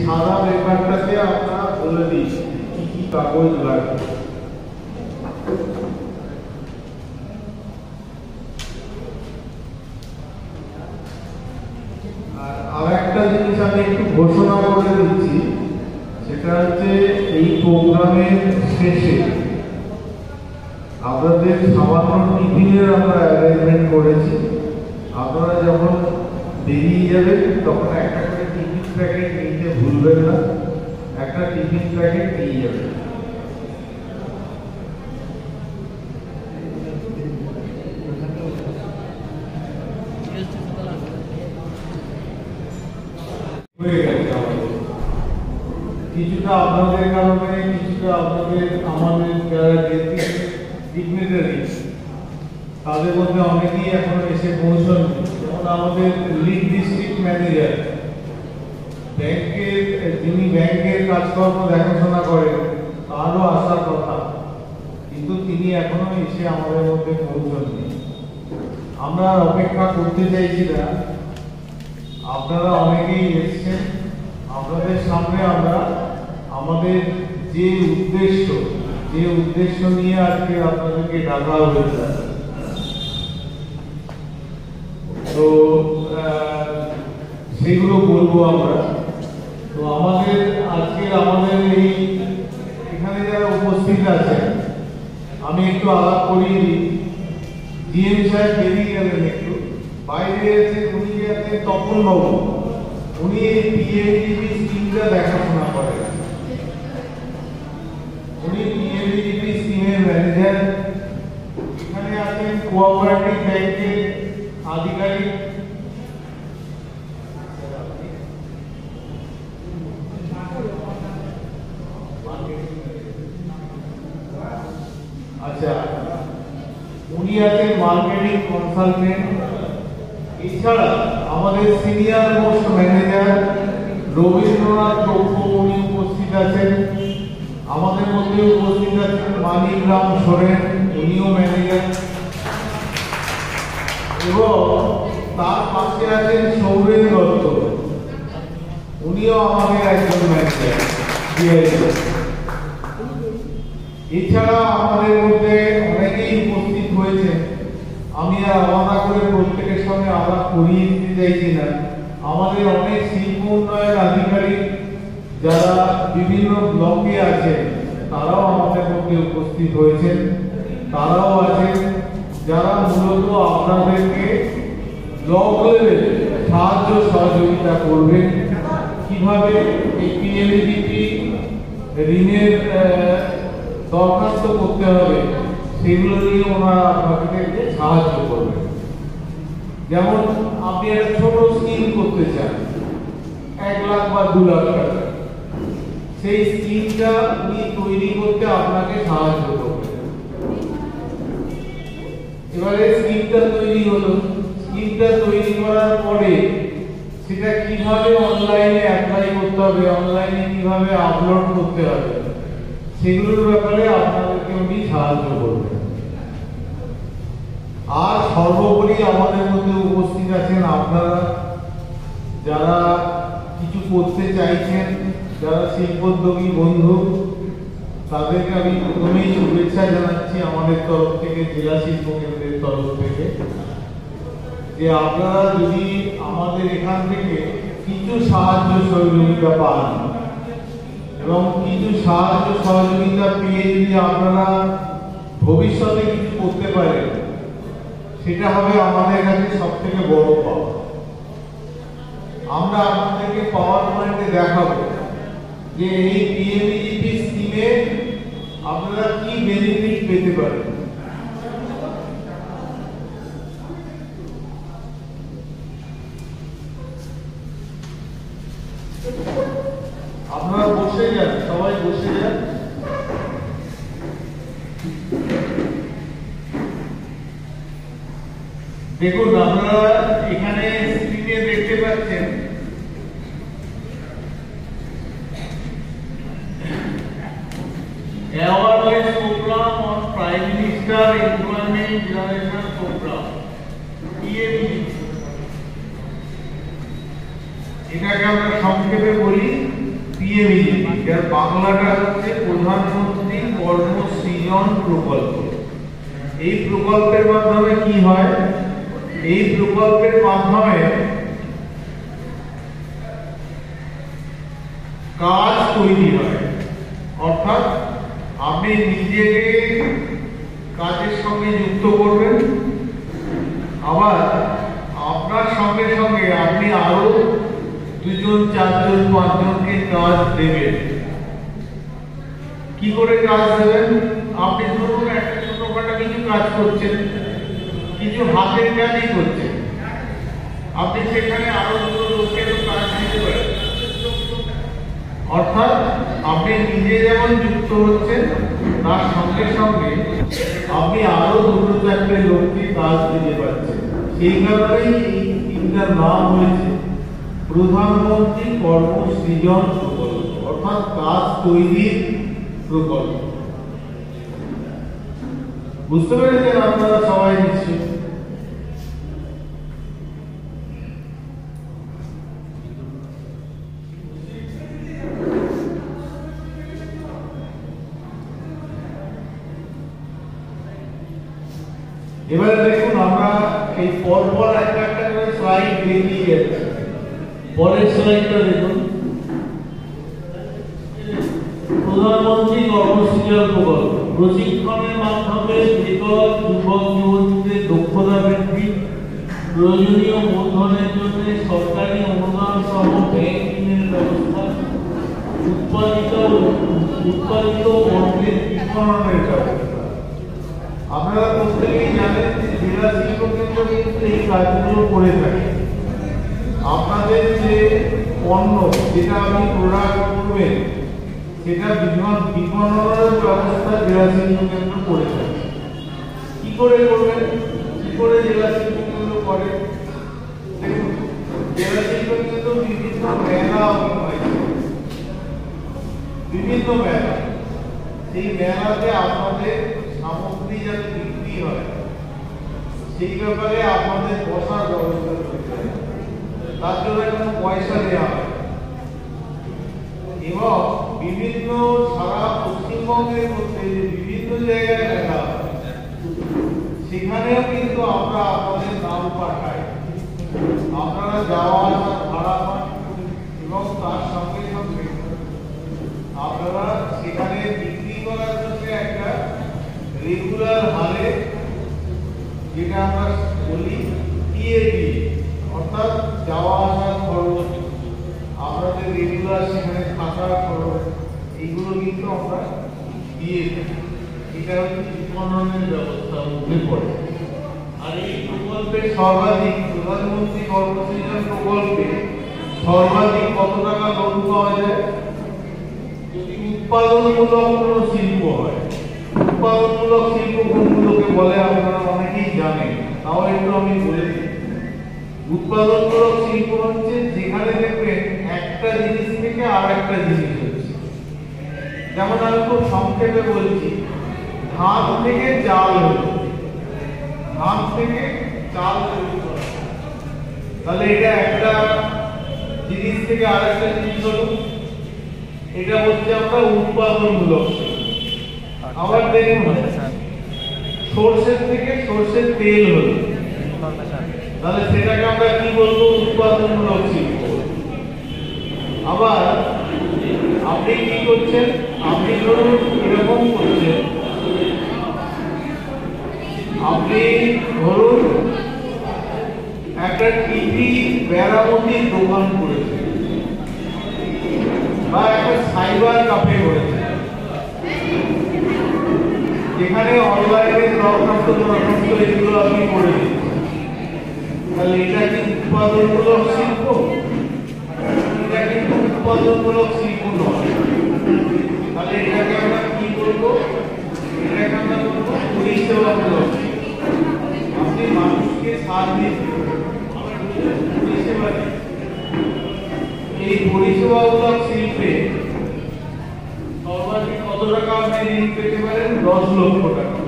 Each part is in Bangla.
সাদা পেপারটাতে আমরা বলে দিই কি কি কাগজ লাগবে। আর একটা জিনিস আমি একটু ঘোষণা করে দিচ্ছি, সেটা হচ্ছে এই প্রোগ্রামের শেষে আপনাদের সামান্য টিফিনের আমরা অ্যারেঞ্জমেন্ট করেছি। আপনারা যখন বেরিয়ে যাবেন তখন একটা করে টিফিন প্যাকেট নিতে ভুলবেন না, একটা টিফিন প্যাকেট নিয়ে যাবেন। কিছুটা আপনাদের কারণে, কিছুটা আপনাদের আমাদের যারা ডিগনিটারি তাদের মধ্যে অনেকেই এখন এসে পৌঁছন। যেমন আমাদের লিড ডিস্ট্রিক্ট ম্যানেজার, ব্যাংকের যিনি ব্যাংকের কাজকর্ম দেখাশোনা করেন, তারও আসার কথা, কিন্তু তিনি এখনো এসে আমাদের মধ্যে পৌঁছননি। আমরা অপেক্ষা করতে চাইছি না, আপনারা অনেকেই এসছেন। আপনাদের সামনে আমরা আমাদের যে উদ্দেশ্য নিয়ে আজকে আপনাদেরকে ডাকা হয়েছে, তো সেগুলো বলবো আমরা। তো আমাদের এই এখানে যারা উপস্থিত আছেন, আমি একটু আলাপ করিয়ে দিই। জিএম সাহেব বেরিয়ে গেলেন, একটু বাইরে আছেন, উনি আছেন তপন বাবু। উনি এই পিএমডিপি স্কিমটা দেখাশোনা করেন, উনি পিএমডিপি স্কিমের ম্যানেজার। এখানে আছেন কোঅপারেটিভ ব্যাংকের আধিকারিক। আচ্ছা, উনি আছেন মার্কেটিং কনসালটেন্ট। এছাড়া আমাদের সিনিয়র মোস্ট ম্যানেজার রবীন্দ্রনাথ প্রভু, উনি উপস্থিত আছেন। আমাদের মধ্যে উপস্থিত আছেন মানিকরাম সোরেন, উনিও ম্যানেজার। এবং তার পাশে আছেন সৌরেন দত্ত, উনিও আমাদের একজন ম্যানেজার। এছাড়া আমাদের মধ্যে অনেকেই উপস্থিত হয়েছে। আমি আর আলাদা করে প্রত্যেকের সঙ্গে আলাপ করিয়ে দিতে চাইছি না। আমাদের অনেক শিল্প উন্নয়ন আধিকারিক যারা বিভিন্ন ব্লকে আছেন, তারাও আমাদের মধ্যে উপস্থিত হয়েছেন। তারাও আছেন যারা মূলত আপনাদেরকে ব্লক লেভেলে সাহায্য সহযোগিতা করবেন, কিভাবে এই পিএলডিপি ঋণের দরখাস্ত করতে হবে সেগুলো নিয়ে ওনারা আপনাদেরকে সাহায্য করবেন। যেমন আপনি একটা ছোট স্কিম করতে চান, 1 লাখ বা 2 লাখ টাকা, সেই স্কিমটা উনি তৈরি করতে আপনাকে সাহায্য করবেন। এবারে স্কিমটা তৈরি হলো, স্কিমটা তৈরি করার পরে সেটা কিভাবে অনলাইনে অ্যাপ্লাই করতে হবে, অনলাইনে কিভাবে আপলোড করতে হবে, সেগুলোর ব্যাপারে আপনাদেরকে উনি সাহায্য করবেন। আর সর্বোপরি আমাদের মধ্যে উপস্থিত আছেন আপনারা যারা কিছু করতে চাইছেন, যারা শিল্পোদ্যোগী বন্ধু, তাদেরকে আমি প্রথমেই শুভেচ্ছা জানাচ্ছি আমাদের তরফ থেকে, জেলা শিল্প কেন্দ্রের তরফ থেকে, যে আপনারা যদি আমাদের এখান থেকে কিছু সাহায্য সহযোগিতা পান এবং কিছু সাহায্য সহযোগিতা পেয়ে যদি আপনারা ভবিষ্যতে কিছু করতে পারেন, সেটা হবে আমাদের কাছে সব থেকে বড় পাওয়া। আমরা আপনাদেরকে পাওয়ার পয়েন্টে দেখাবো যে এই পিএমডিপি স্কিমে আপনারা কি বেনিফিট পেতে পারেন। আপনারা বসে যান, সবাই বসে যান। দেখুন, আপনারা এখানে স্ক্রিনে দেখতে পাচ্ছেন awareness programme on prime minister employment generation programme, PMG. এটাকে আমরা সংক্ষেপে বলি পিএমইজিপি, যার বাংলাটা হচ্ছে প্রধানমন্ত্রী কর্মসৃজন প্রকল্প। এই প্রকল্পের মাধ্যমে কি হয়? এই প্রকল্পের মাধ্যমে কাজ তৈরি হয়, অর্থাৎ আপনি নিজেকে কাজের সঙ্গে যুক্ত করবেন, আবার আপনার সঙ্গে সঙ্গে আপনি আরো 2 জন 4 জন 5 জনকে কাজ দেবেন। কি করে কাজ দেবেন? আপনি ধরুন একটা ছোটখাটো কিছু কাজ করছেন, কিছু হাতের কাজই করছেন, আপনি সেখানে আরো 2 লোককে কাজ দিতে পারেন। অর্থাৎ আপনি নিজে যেমন যুক্ত হচ্ছেন, তার সঙ্গে সঙ্গে আপনি আরো 2-4টে লোককে কাজ দিতে পারছেন। সেই কারণেই এই তিনটার নাম হয়েছে প্রধানমন্ত্রী কর্মসৃজন প্রকল্প, অর্থাৎ কাজ তৈরির প্রকল্প। বুঝতে পেরেছেন আপনারা সবাই নিশ্চয়ই? এবারে দেখুন, আমরা এই পরপর একটা একটা করে স্লাইড দেখিয়ে যাচ্ছি। পরের স্লাইডটা দেখুন, প্রধানমন্ত্রী কর্মসৃজন প্রকল্প। প্রশিক্ষণের মাধ্যমে বেকার যুবক যুবতীদের দক্ষতা বৃদ্ধি, প্রয়োজনীয় মূলধনের জন্য সরকারি অনুদান সহ ব্যাংক ঋণের ব্যবস্থা, উৎপাদিত পণ্যের বিপণনের ব্যবস্থা। আপনারা প্রত্যেকেই জানেন যে জেলা শিল্প কেন্দ্র কিন্তু এই কাজগুলো করে থাকে। আপনাদের যে পণ্য, যেটা আপনি প্রোডাক্ট করবেন, সেটা বিপণনের ব্যবস্থা জেলা শিল্প কেন্দ্র করে থাকে। কি করে করবেন? কি করে জেলা শিল্প কেন্দ্র করে? দেখুন, জেলা শিল্প কেন্দ্র বিভিন্ন মেলা হয়, বিভিন্ন মেলা। সেই মেলাতে আপনাদের সামগ্রী যাতে বিক্রি হয়, সেই ব্যাপারে আপনাদের বসার ব্যবস্থা করতে হবে। তার জন্য কোনো পয়সা দেওয়া হয় এবং বিভিন্ন সারা পশ্চিমবঙ্গের মধ্যে যে বিভিন্ন জায়গায় মেলা হয়, সেখানেও কিন্তু আমরা আপনাদের নাম পাঠাই। আপনারা যাওয়া আসা ভাড়া পান এবং তার সঙ্গে সঙ্গে আপনারা সেখানে বিক্রি করার জন্য একটা রেগুলার হারে, যেটা আমরা বলি টিএডি, অর্থাৎ যাওয়া আসার খরচ, আপনাদের রেগুলার সেখানে থাকার খরচ, এইগুলো কিন্তু আমরা দিয়ে থাকি। এটা হচ্ছে বিপণনের ব্যবস্থার মধ্যে পড়ে। আর এই প্রকল্পের সর্বাধিক, প্রধানমন্ত্রী কর্মসৃজন প্রকল্পে সর্বাধিক কত টাকা লোন পাওয়া যায়? যদি উৎপাদনমূলক কোনো শিল্প হয়। উৎপাদনমূলক শিল্প কোনগুলোকে বলে আপনারা অনেকেই জানেন, তাও একটু আমি বলে দিই। উৎপাদনমূলক শিল্প হচ্ছে যেখানে দেখবেন একটা জিনিস থেকে আর একটা জিনিস হচ্ছে। যেমন আমি খুব সংক্ষেপে বলছি, ধান থেকে চাল হলো, ধান থেকে চাল তৈরি করা, তাহলে এটা একটা জিনিস থেকে আরেকটা জিনিস হলো, এটা হচ্ছে আমরা উৎপাদনমূলক শিল্প। আবার দেখুন, সরষের থেকে সরষের তেল হলো, তাহলে সেটাকে আমরা কি বলবো? উৎপাদনমূলক শিল্প। আবার আপনি কি করছেন? আপনি ধরুন এরকম করছেন, আপনি ধরুন একটা টিভি মেরামতির দোকান করেছেন বা একটা সাইবার ক্যাফে করেছেন, যেখানে অনলাইনে দরখাস্ত এগুলো আপনি করে দিচ্ছেন। তাহলে এটা কি উৎপাদনমূলক শিল্প? এটা কিন্তু উৎপাদনমূলক শিল্প নয়। তাহলে এটাকে আমরা কি করবো? এটাকে আমরা বলবো পরিষেবামূলক শিল্প। আপনি মানুষকে সার্ভিস পরিষেবা দিন। এই পরিষেবামূলক শিল্পে সর্বাধিক কত টাকা আপনি ঋণ পেতে পারেন? 10 লক্ষ টাকা,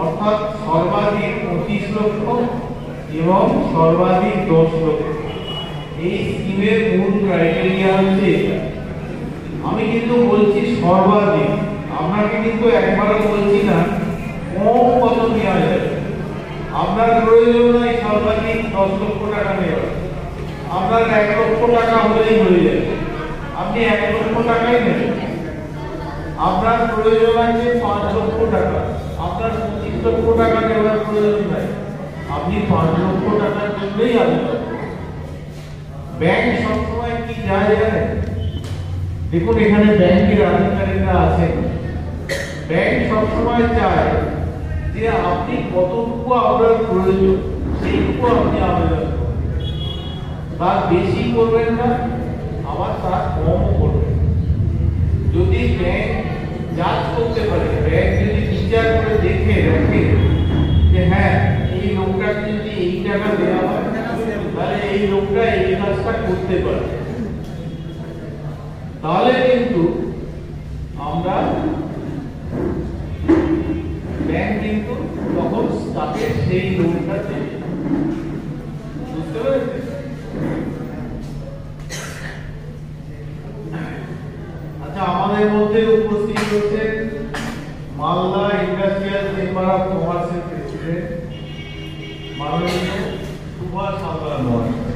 অর্থাৎ সর্বাধিক 25 লক্ষ এবং সর্বাধিক 10 লক্ষ। এই স্কিমের মূল ক্রাইটেরিয়া হচ্ছে এটা। আমি কিন্তু বলছি সর্বাধিক, আপনাকে কিন্তু একবারও বলছি না কম কত নেওয়া যাবে। আপনার প্রয়োজন নাই সর্বাধিক 10 লক্ষ টাকা নেওয়া, আপনার 1 লক্ষ টাকা হলেই হয়ে যাবে, আপনি 1 লক্ষ টাকাই নেবেন। আপনার প্রয়োজন আছে 5 লক্ষ টাকা, আপনার 25 লক্ষ টাকা নেওয়ার প্রয়োজন নাই, আপনি 5 লক্ষ টাকার জন্যই আবেদন করুন। ব্যাংক সবসময় কি যায় জানেন? দেখুন এখানে ব্যাংকের আধিকারিকরা আছেন, ব্যাংক সবসময় চায় যে আপনি কতটুকু আপনার প্রয়োজন সেইটুকু আপনি আবেদন করুন, তার বেশি করবেন না, আবার তার কম করবেন। যদি ব্যাংক যাচ করতে পারে, ব্যাংক যদি বিচার করে দেখে যে হ্যাঁ এই লোকটাকে যদি এই টাকা দেওয়া হয় তাহলে এই লোকটা এই কাজটা করতে পারে, তাহলে কিন্তু আমরা ব্যাংক কিন্তু তখন তাকে সেই লোনটা দেবে। বুঝতে পেরেছেন? আচ্ছা, আমাদের মধ্যে উপস্থিত হচ্ছেন মালদা ইন্ডাস্ট্রিয়াল চেম্বার অফ কমার্সের প্রেসিডেন্ট মাননীয় সুভাষ হালদার মহাশয়।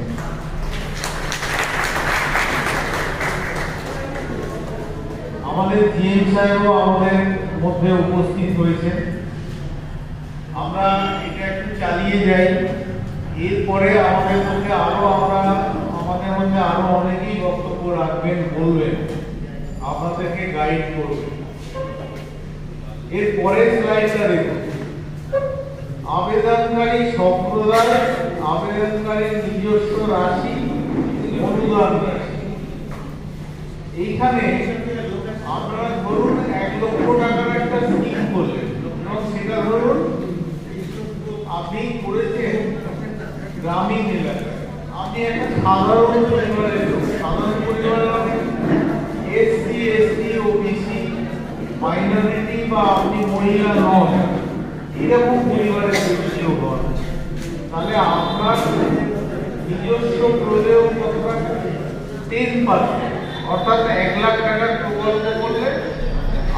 আমাদের জিএম সাহেবও আমাদের মধ্যে উপস্থিত হয়েছেন। আমরা এটা একটু চালিয়ে যাই, এরপরে আমাদের মধ্যে আরো অনেকেই বক্তব্য রাখবেন, বলবেন, আপনাদেরকে গাইড করবেন। এর পরের স্লাইডটা দেখুন। আবেদনকারী সম্প্রদায়, আবেদনকারীর নিজস্ব রাশি, অনুদান রাশি। এইখানে আপনারা ধরুন 1 লক্ষ টাকার একটা স্কিম করলেন, এবং সেটা ধরুন আপনি করেছেন গ্রামীণ এলাকায়। আপনি একটা সাধারণ পরিবারের লোক, সাধারণ পরিবারের মানে এসসি, এসটি, ওবিসি, মাইনরিটি বা আপনি মহিলা নন, এরকম পরিবারের ব্যক্তিও হন, তাহলে আপনার নিজস্ব প্রয়োজন কতটা? 10%, অর্থাৎ 1 লাখ টাকার প্রকল্প করলে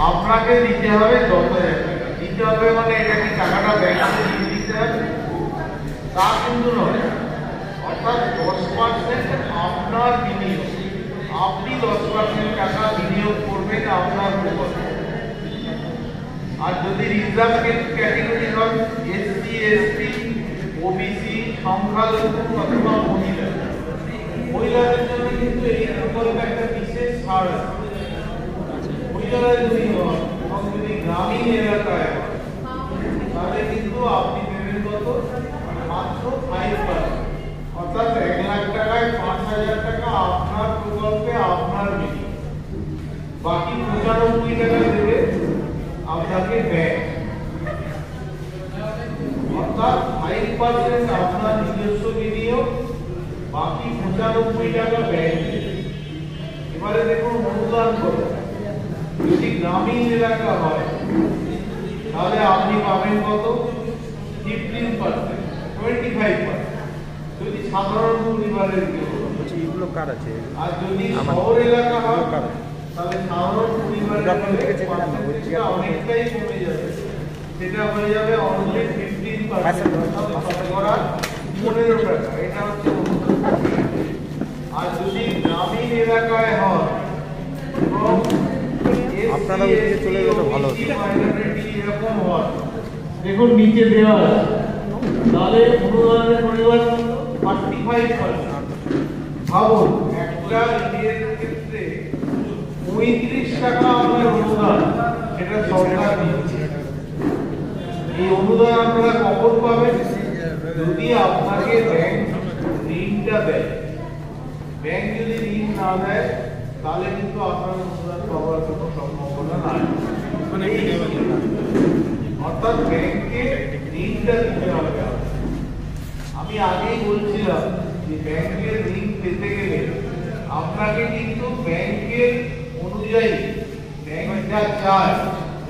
আপনাকে দিতে হবে 10,000 টাকা। দিতে হবে মানে এটা কি টাকাটা ব্যাংকে দিয়ে দিতে হবে? তা কিন্তু নয়, অর্থাৎ 10% আপনার বিনিয়োগ, আপনি 10% টাকা বিনিয়োগ করবেন আপনার প্রকল্প। আর যদি রিজার্ভ ক্যাটাগরি হন, এসসি, এসটি, ওবিসি, সংখ্যালঘু অথবা মহিলা, মহিলাদের জন্য কিন্তু এই প্রকল্পে একটা বিশেষ ছাড় আছে। মহিলারা যদি হন এবং যদি গ্রামীণ এলাকায় হন তাহলে কিন্তু আপনি দেবেন কত? মাত্র 5%, অর্থাৎ 1 লাখ টাকায় 5,000 টাকা আপনার প্রকল্পে আপনার বিনিয়োগ, বাকি 95 টাকা দেবে আপনাকে ব্যাংক, অর্থাৎ 5% আপনার নিজস্ব বিনিয়োগ, বাকি 95 টাকা ব্যাংক। এবারে দেখুন অনুদান কত। যদি গ্রামীণ এলাকা হয় তাহলে আপনি পাবেন কত? 15%, 25%। যদি সাধারণ পরিবারের কেউ, আর যদি শহর এলাকা হয় তাহলে সাধারণ পরিবারের অনেকটাই কমে যাবে, সেটা হয়ে যাবে অনলি 15%, শতকরা 15 টাকা। এটা হচ্ছে অনুদান। আর যদি গ্রামীণ এলাকায় হয় এবং আপনারা ওইদিকে চলে গেলে ভালো হতো। এরকম হয়, দেখুন নিচে দেওয়া আছে, তাহলে অনুদানের পরিমাণ 45%। ভাবুন একটা ইয়ের ক্ষেত্রে 35 টাকা আপনার অনুদান, সেটা সরকার দিচ্ছে। এই অনুদান আপনারা কখন পাবেন? যদি আপনাকে ব্যাংক ঋণটা দেয়। ব্যাংক যদি ঋণ না দেয় তাহলে কিন্তু আপনার অনুদান পাওয়ার কোনো সম্ভাবনা নাই। অর্থাৎ ব্যাংকে ঋণটা দিতে হবে। আমি আগেই বলছিলাম যে ব্যাংকের ঋণ পেতে গেলে আপনাকে কিন্তু ব্যাংকের অনুযায়ী ব্যাংক যা চায়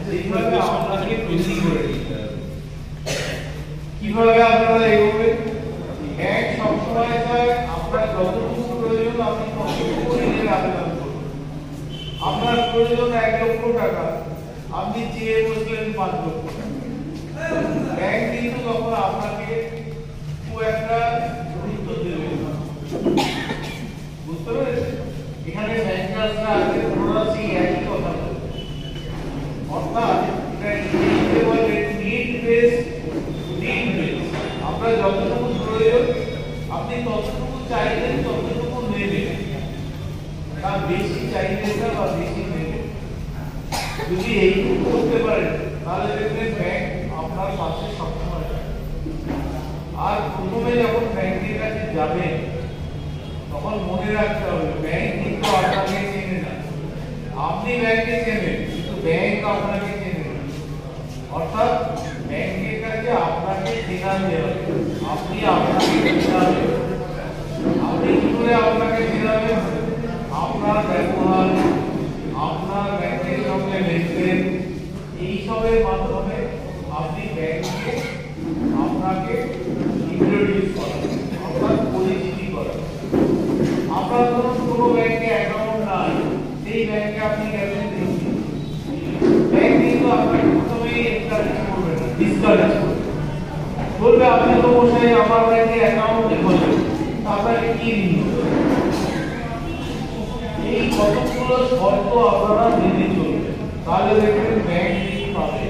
সেইভাবে আপনাকে তৈরি করে দিতে হবে। কিভাবে আপনারা এগোবে? ব্যাংক সবসময় চায় আপনার যতটুকু প্রয়োজন আপনি ততটুকু ঋণের আবেদন করুন। আপনার প্রয়োজন 1,00,000 টাকা, আপনি চেয়ে বসলেন 5,00,000 টাকা। ব্যাংক কিন্তু তখন আপনাকে খুব একটা গুরুত্ব দেবে না। বুঝতে পেরেছেন? এখানে ব্যাংকাররা আছে, ওরা সেই একই কথা বলবে। অর্থাৎ এটা ইংরেজিতে বলে নিড বেস। আপনার যতটুকু প্রয়োজন আপনি ততটুকু চাইলেন, ততটুকু নেবেন, তার বেশি চাইলেন না বা বেশি নেবেন। যদি এইটুকু করতে পারেন তাহলে দেখবেন ব্যাংক আপনার পাশে সবসময় থাকবে। আর প্রথমে যখন ব্যাংকের কাছে যাবেন তখন মনে রাখতে হবে ব্যাংক কিন্তু আপনাকে চেনে না, আপনি ব্যাংকে চেনেন কিন্তু ব্যাংক আপনাকে চেনে না। অর্থাৎ ব্যাংকের কাছে আপনাকে চেনাতে হবে, আপনি আপনাকে চেনাবেন। আপনি কি করে আপনাকে চেনাবেন? আপনার ব্যবহার, আপনার ব্যাংকের সঙ্গে লেনদেন, এইসবের মাধ্যমে আপনি ব্যাংকে আপনাকে ইন্ট্রোডিউস করেন, অর্থাৎ পরিচিতি করেন। আপনার ধরুন কোনো ব্যাংকে অ্যাকাউন্ট নাই, সেই ব্যাংকে আপনি গেলেন, ব্যাংক কিন্তু আপনাকে প্রথমেই এনকারেজ করবে না, ডিসকারেজ করবে। বলবে আপনি তো মশাই আমার ব্যাংকে অ্যাকাউন্ট খোলেন, আপনাকে কি দিন? এই কতগুলো শর্ত আপনারা মেনে চলবেন, তাহলে দেখবেন ব্যাংক কি পাবে।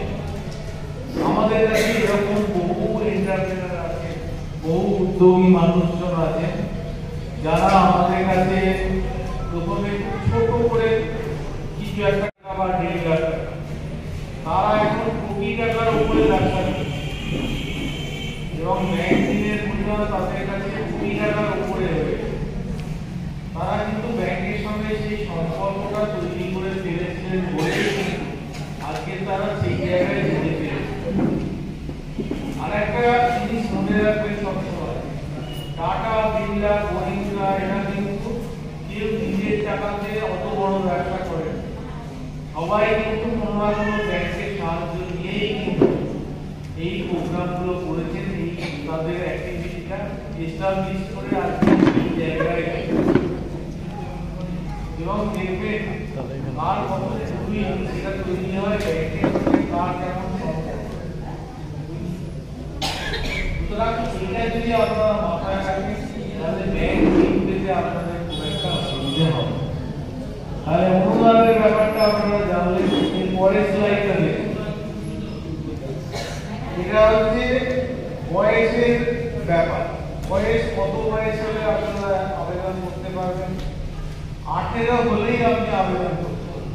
আমাদের কাছে এরকম বহু এন্টারপ্রেনার আছে, বহু উদ্যোগী মানুষজন আছেন যারা আমাদের কাছে প্রথমে ছোট করে কিছু একটা টাকা বা 1.5 লাখ টাকা, তারা এখন কোটি টাকার উপরে ব্যবসা করে এবং ব্যাংক ঋণের পরিমাণ তাদের কাছে কোটি টাকার উপরে হয়ে গেছে। তারা কিন্তু ব্যাংকের সঙ্গে সেই সম্পর্কটা তৈরি করে ফেলেছিলেন বলেই আজকে তারা সেই জায়গায় যেতে পেরেছে। আর একটা জিনিস মনে রাখবেন সবসময়, টাটা, বিড়লা, মহিন্দ্রা এরা কিন্তু কেউ নিজের টাকাতে অত বড় ব্যবসা করে, সবাই কিন্তু কোনো না কোনো ব্যাংকের সাহায্য নিয়েই কিন্তু এই প্রোগ্রামগুলো করেছেন, এই তাদের অ্যাক্টিভিটিটা এস্টাবলিশ করে আজকে এই জায়গায় এবং দেখবেন কার কত ছবি সেটা তৈরি হয় ব্যাংকের সঙ্গে কার কেমন সম্পর্ক। সুতরাং এটা যদি আপনারা মাথায় রাখেন তাহলে ব্যাংক পেতে আপনাদের খুব একটা অসুবিধা হবে। তাহলে অনুদানের ব্যাপারটা আপনারা জানলেন। এর পরের স্লাইডটা দেখুন, এটা হচ্ছে বয়সের ব্যাপার। বয়স কত বয়স হলে আপনারা আবেদন করতে পারবেন? 18 হলেই আপনি আবেদন করতে পারবেন।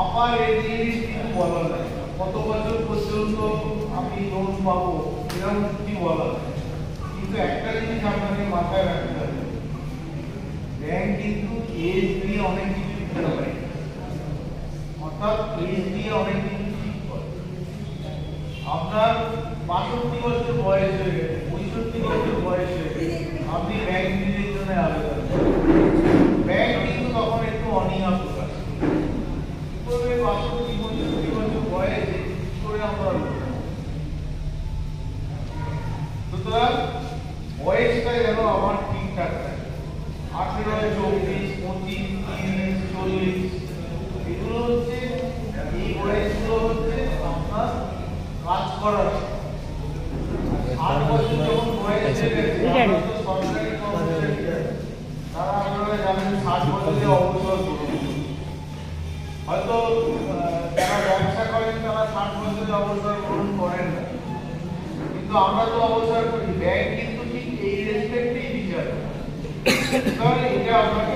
আপার এজ লিমিট কিছু বলা নাই, কত বছর পর্যন্ত আমি লোন পাবো এরকম কিছু বলা নাই। কিন্তু একটা জিনিস আপনাকে মাথায় রাখতে হবে, ব্যাংক কিন্তু এজ দিয়ে অনেক কিছু দিতে পারে, অর্থাৎ এজ দিয়ে অনেক কিছু ঠিক করে। আপনার 65 বছর বয়স হয়ে গেছে, 65 বছর বয়স হয়ে গেছে, আপনি ব্যাংক ঋণের জন্য আবেদন করেন, ব্যাংক কিন্তু তখন একটু অনীহা প্রকাশ করবে। 65 বছর বয়সে করে আমরা, সুতরাং বয়সটা যেন আমার ঠিকঠাক থাকে। 18, 24, 25, 30, 40 এগুলো হচ্ছে, এই বয়সগুলো হচ্ছে আপনার কাজ করার। 8 বছর যখন বয়স হয়ে গেছে, সরকারি কর্মচারী তারা আপনারা জানেন 60 বছরে অবসর গ্রহণ করে। হয়তো যারা ব্যবসা করেন তারা 60 বছরে অবসর গ্রহণ করেন না, কিন্তু আমরা তো অবসর করি। ব্যাংক কিন্তু ঠিক এই রেসপেক্টেই বিচার করে। তাহলে এটা আপনাকে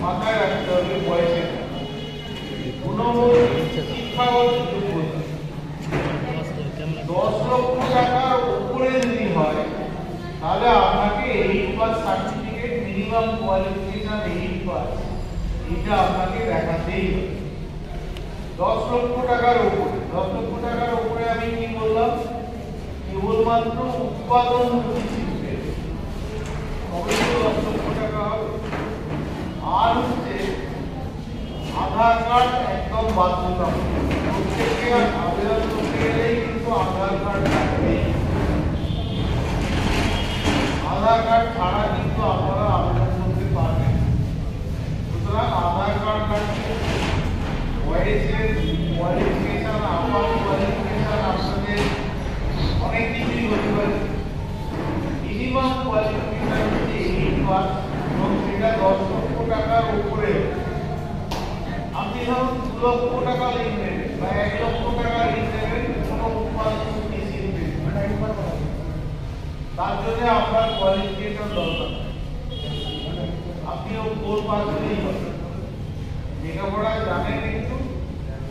মাথায় রাখতে হবে বয়সের। শিক্ষাগত যোগ্যতা 10 লক্ষ টাকার উপরে যদি হয় তাহলে আপনাকে 8 pass certificate, minimum qualification 8 pass, এটা আপনাকে দেখাতেই হবে। 10 লক্ষ টাকার উপরে, 10 লক্ষ টাকার উপরে আমি কি বললাম, কেবলমাত্র উৎপাদন শিখবে তবে তো 10 লক্ষ টাকা হবে। আর হচ্ছে আধার কার্ড একদম বাধ্যতামূলক, প্রত্যেককে আবেদন করতে গেলেই কিন্তু আধার কার্ড লাগবে। আধার কার্ড ছাড়া কিন্তু আপনারা আবেদন করতে পারবেন। সুতরাং আধার কার্ড সেটা 10 লক্ষ টাকার উপরে। আপনি ধরুন 2 লক্ষ টাকা ঋণ নেবেন বা 1 লক্ষ টাকা ঋণ নেবেন কোনো উৎপাদন কৃষিতে, তার জন্য আপনার কোয়ালিফিকেশন দরকার। আপনিও 4 পাস হলেই হবে, লেখাপড়া জানেন কিন্তু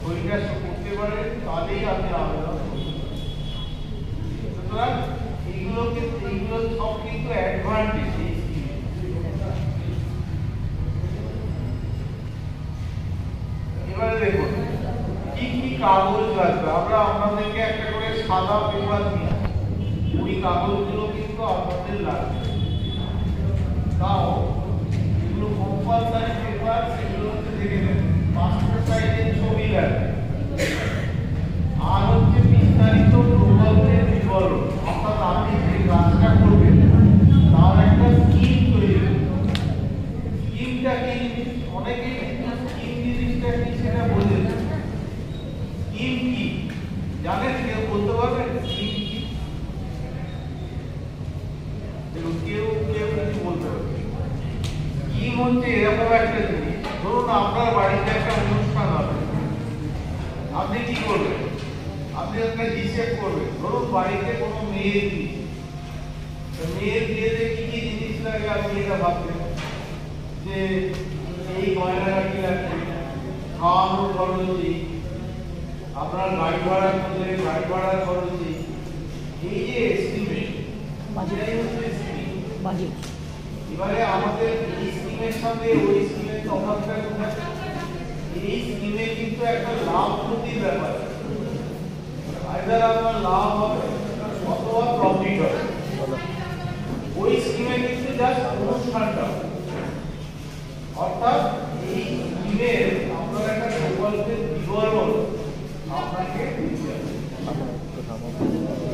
ওইটা করতে পারেন, তাহলেই আপনি আবেদন করবেন। সুতরাং এইগুলো সব কিন্তু অ্যাডভান্টেজ। এবারে দেখুন কি কি কাগজ লাগবে। আমরা আপনাদেরকে একটা করে সাদা পেপার দিই, ওই কাগজগুলো কিন্তু আপনাদের লাগবে। তাও এগুলো কম্পালসারি পেপার, সেগুলো হচ্ছে দেখে নেবেন। পাসপোর্ট সাইজের ছবি লাগবে, আর হচ্ছে বিস্তারিত প্রকল্পের বিবরণ, অর্থাৎ আপনি যে কাজটা করবেন তার একটা স্কিম তৈরি করবেন। স্কিমটা কি, অনেকেই স্কিম জিনিসটা কি সেটা বোঝেন। স্কিম কি জানেন? কেউ বলতে পারবেন স্কিম কি? কেউ কেউ কিছু বলতে পারবে। স্কিম হচ্ছে এরকম একটা জিনিস, ধরুন আপনার বাড়িতে একটা অনুষ্ঠান হবে, আপনি কি করবেন? আপনি একটা হিসেব করবেন। ধরুন বাড়িতে কোনো মেয়ের বিয়ে, মেয়ের বিয়েতে কি কি জিনিস লাগে আপনি এটা ভাববেন যে এই গয়নাগাটি লাগবে, খাওয়ানোর খরচ, আপনার গাড়ি ভাড়া করলে গাড়ি ভাড়ার খরচ, এই যে এস্টিমেট, বাজেট। এবারে আমাদের এই স্কিমের সাথে ওই স্কিমের তফাৎটা কোথায়? এই স্কিমে কিন্তু একটা লাভ ক্ষতির ব্যাপার, আইদার আপনার লাভ হবে অথবা প্রফিট হবে। ওই স্কিমে কিন্তু জাস্ট অনুষ্ঠানটা, অর্থাৎ এই স্কিমের আপনার একটা প্রকল্পের বিবরণ আপনাকে দিতে হবে।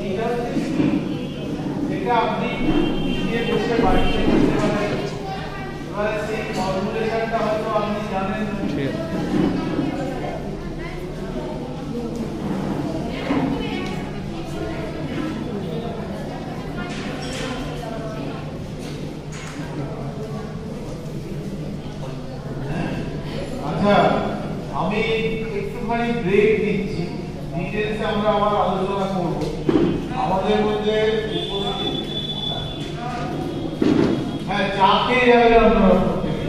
এইটা হচ্ছে স্কিম, যেটা আপনি নিজে বসে বাড়িতে করতে পারেন। এবারে সেই ফর্মুলেশনটা হয়তো আপনি জানেন। আচ্ছা, আমি একটুখানি ব্রেক দিচ্ছি, ডিটেইলসে আমরা আবার আলোচনা করব। আমাদের মধ্যে হ্যাঁ চা খেয়ে যাবেন আপনারা প্রত্যেকে।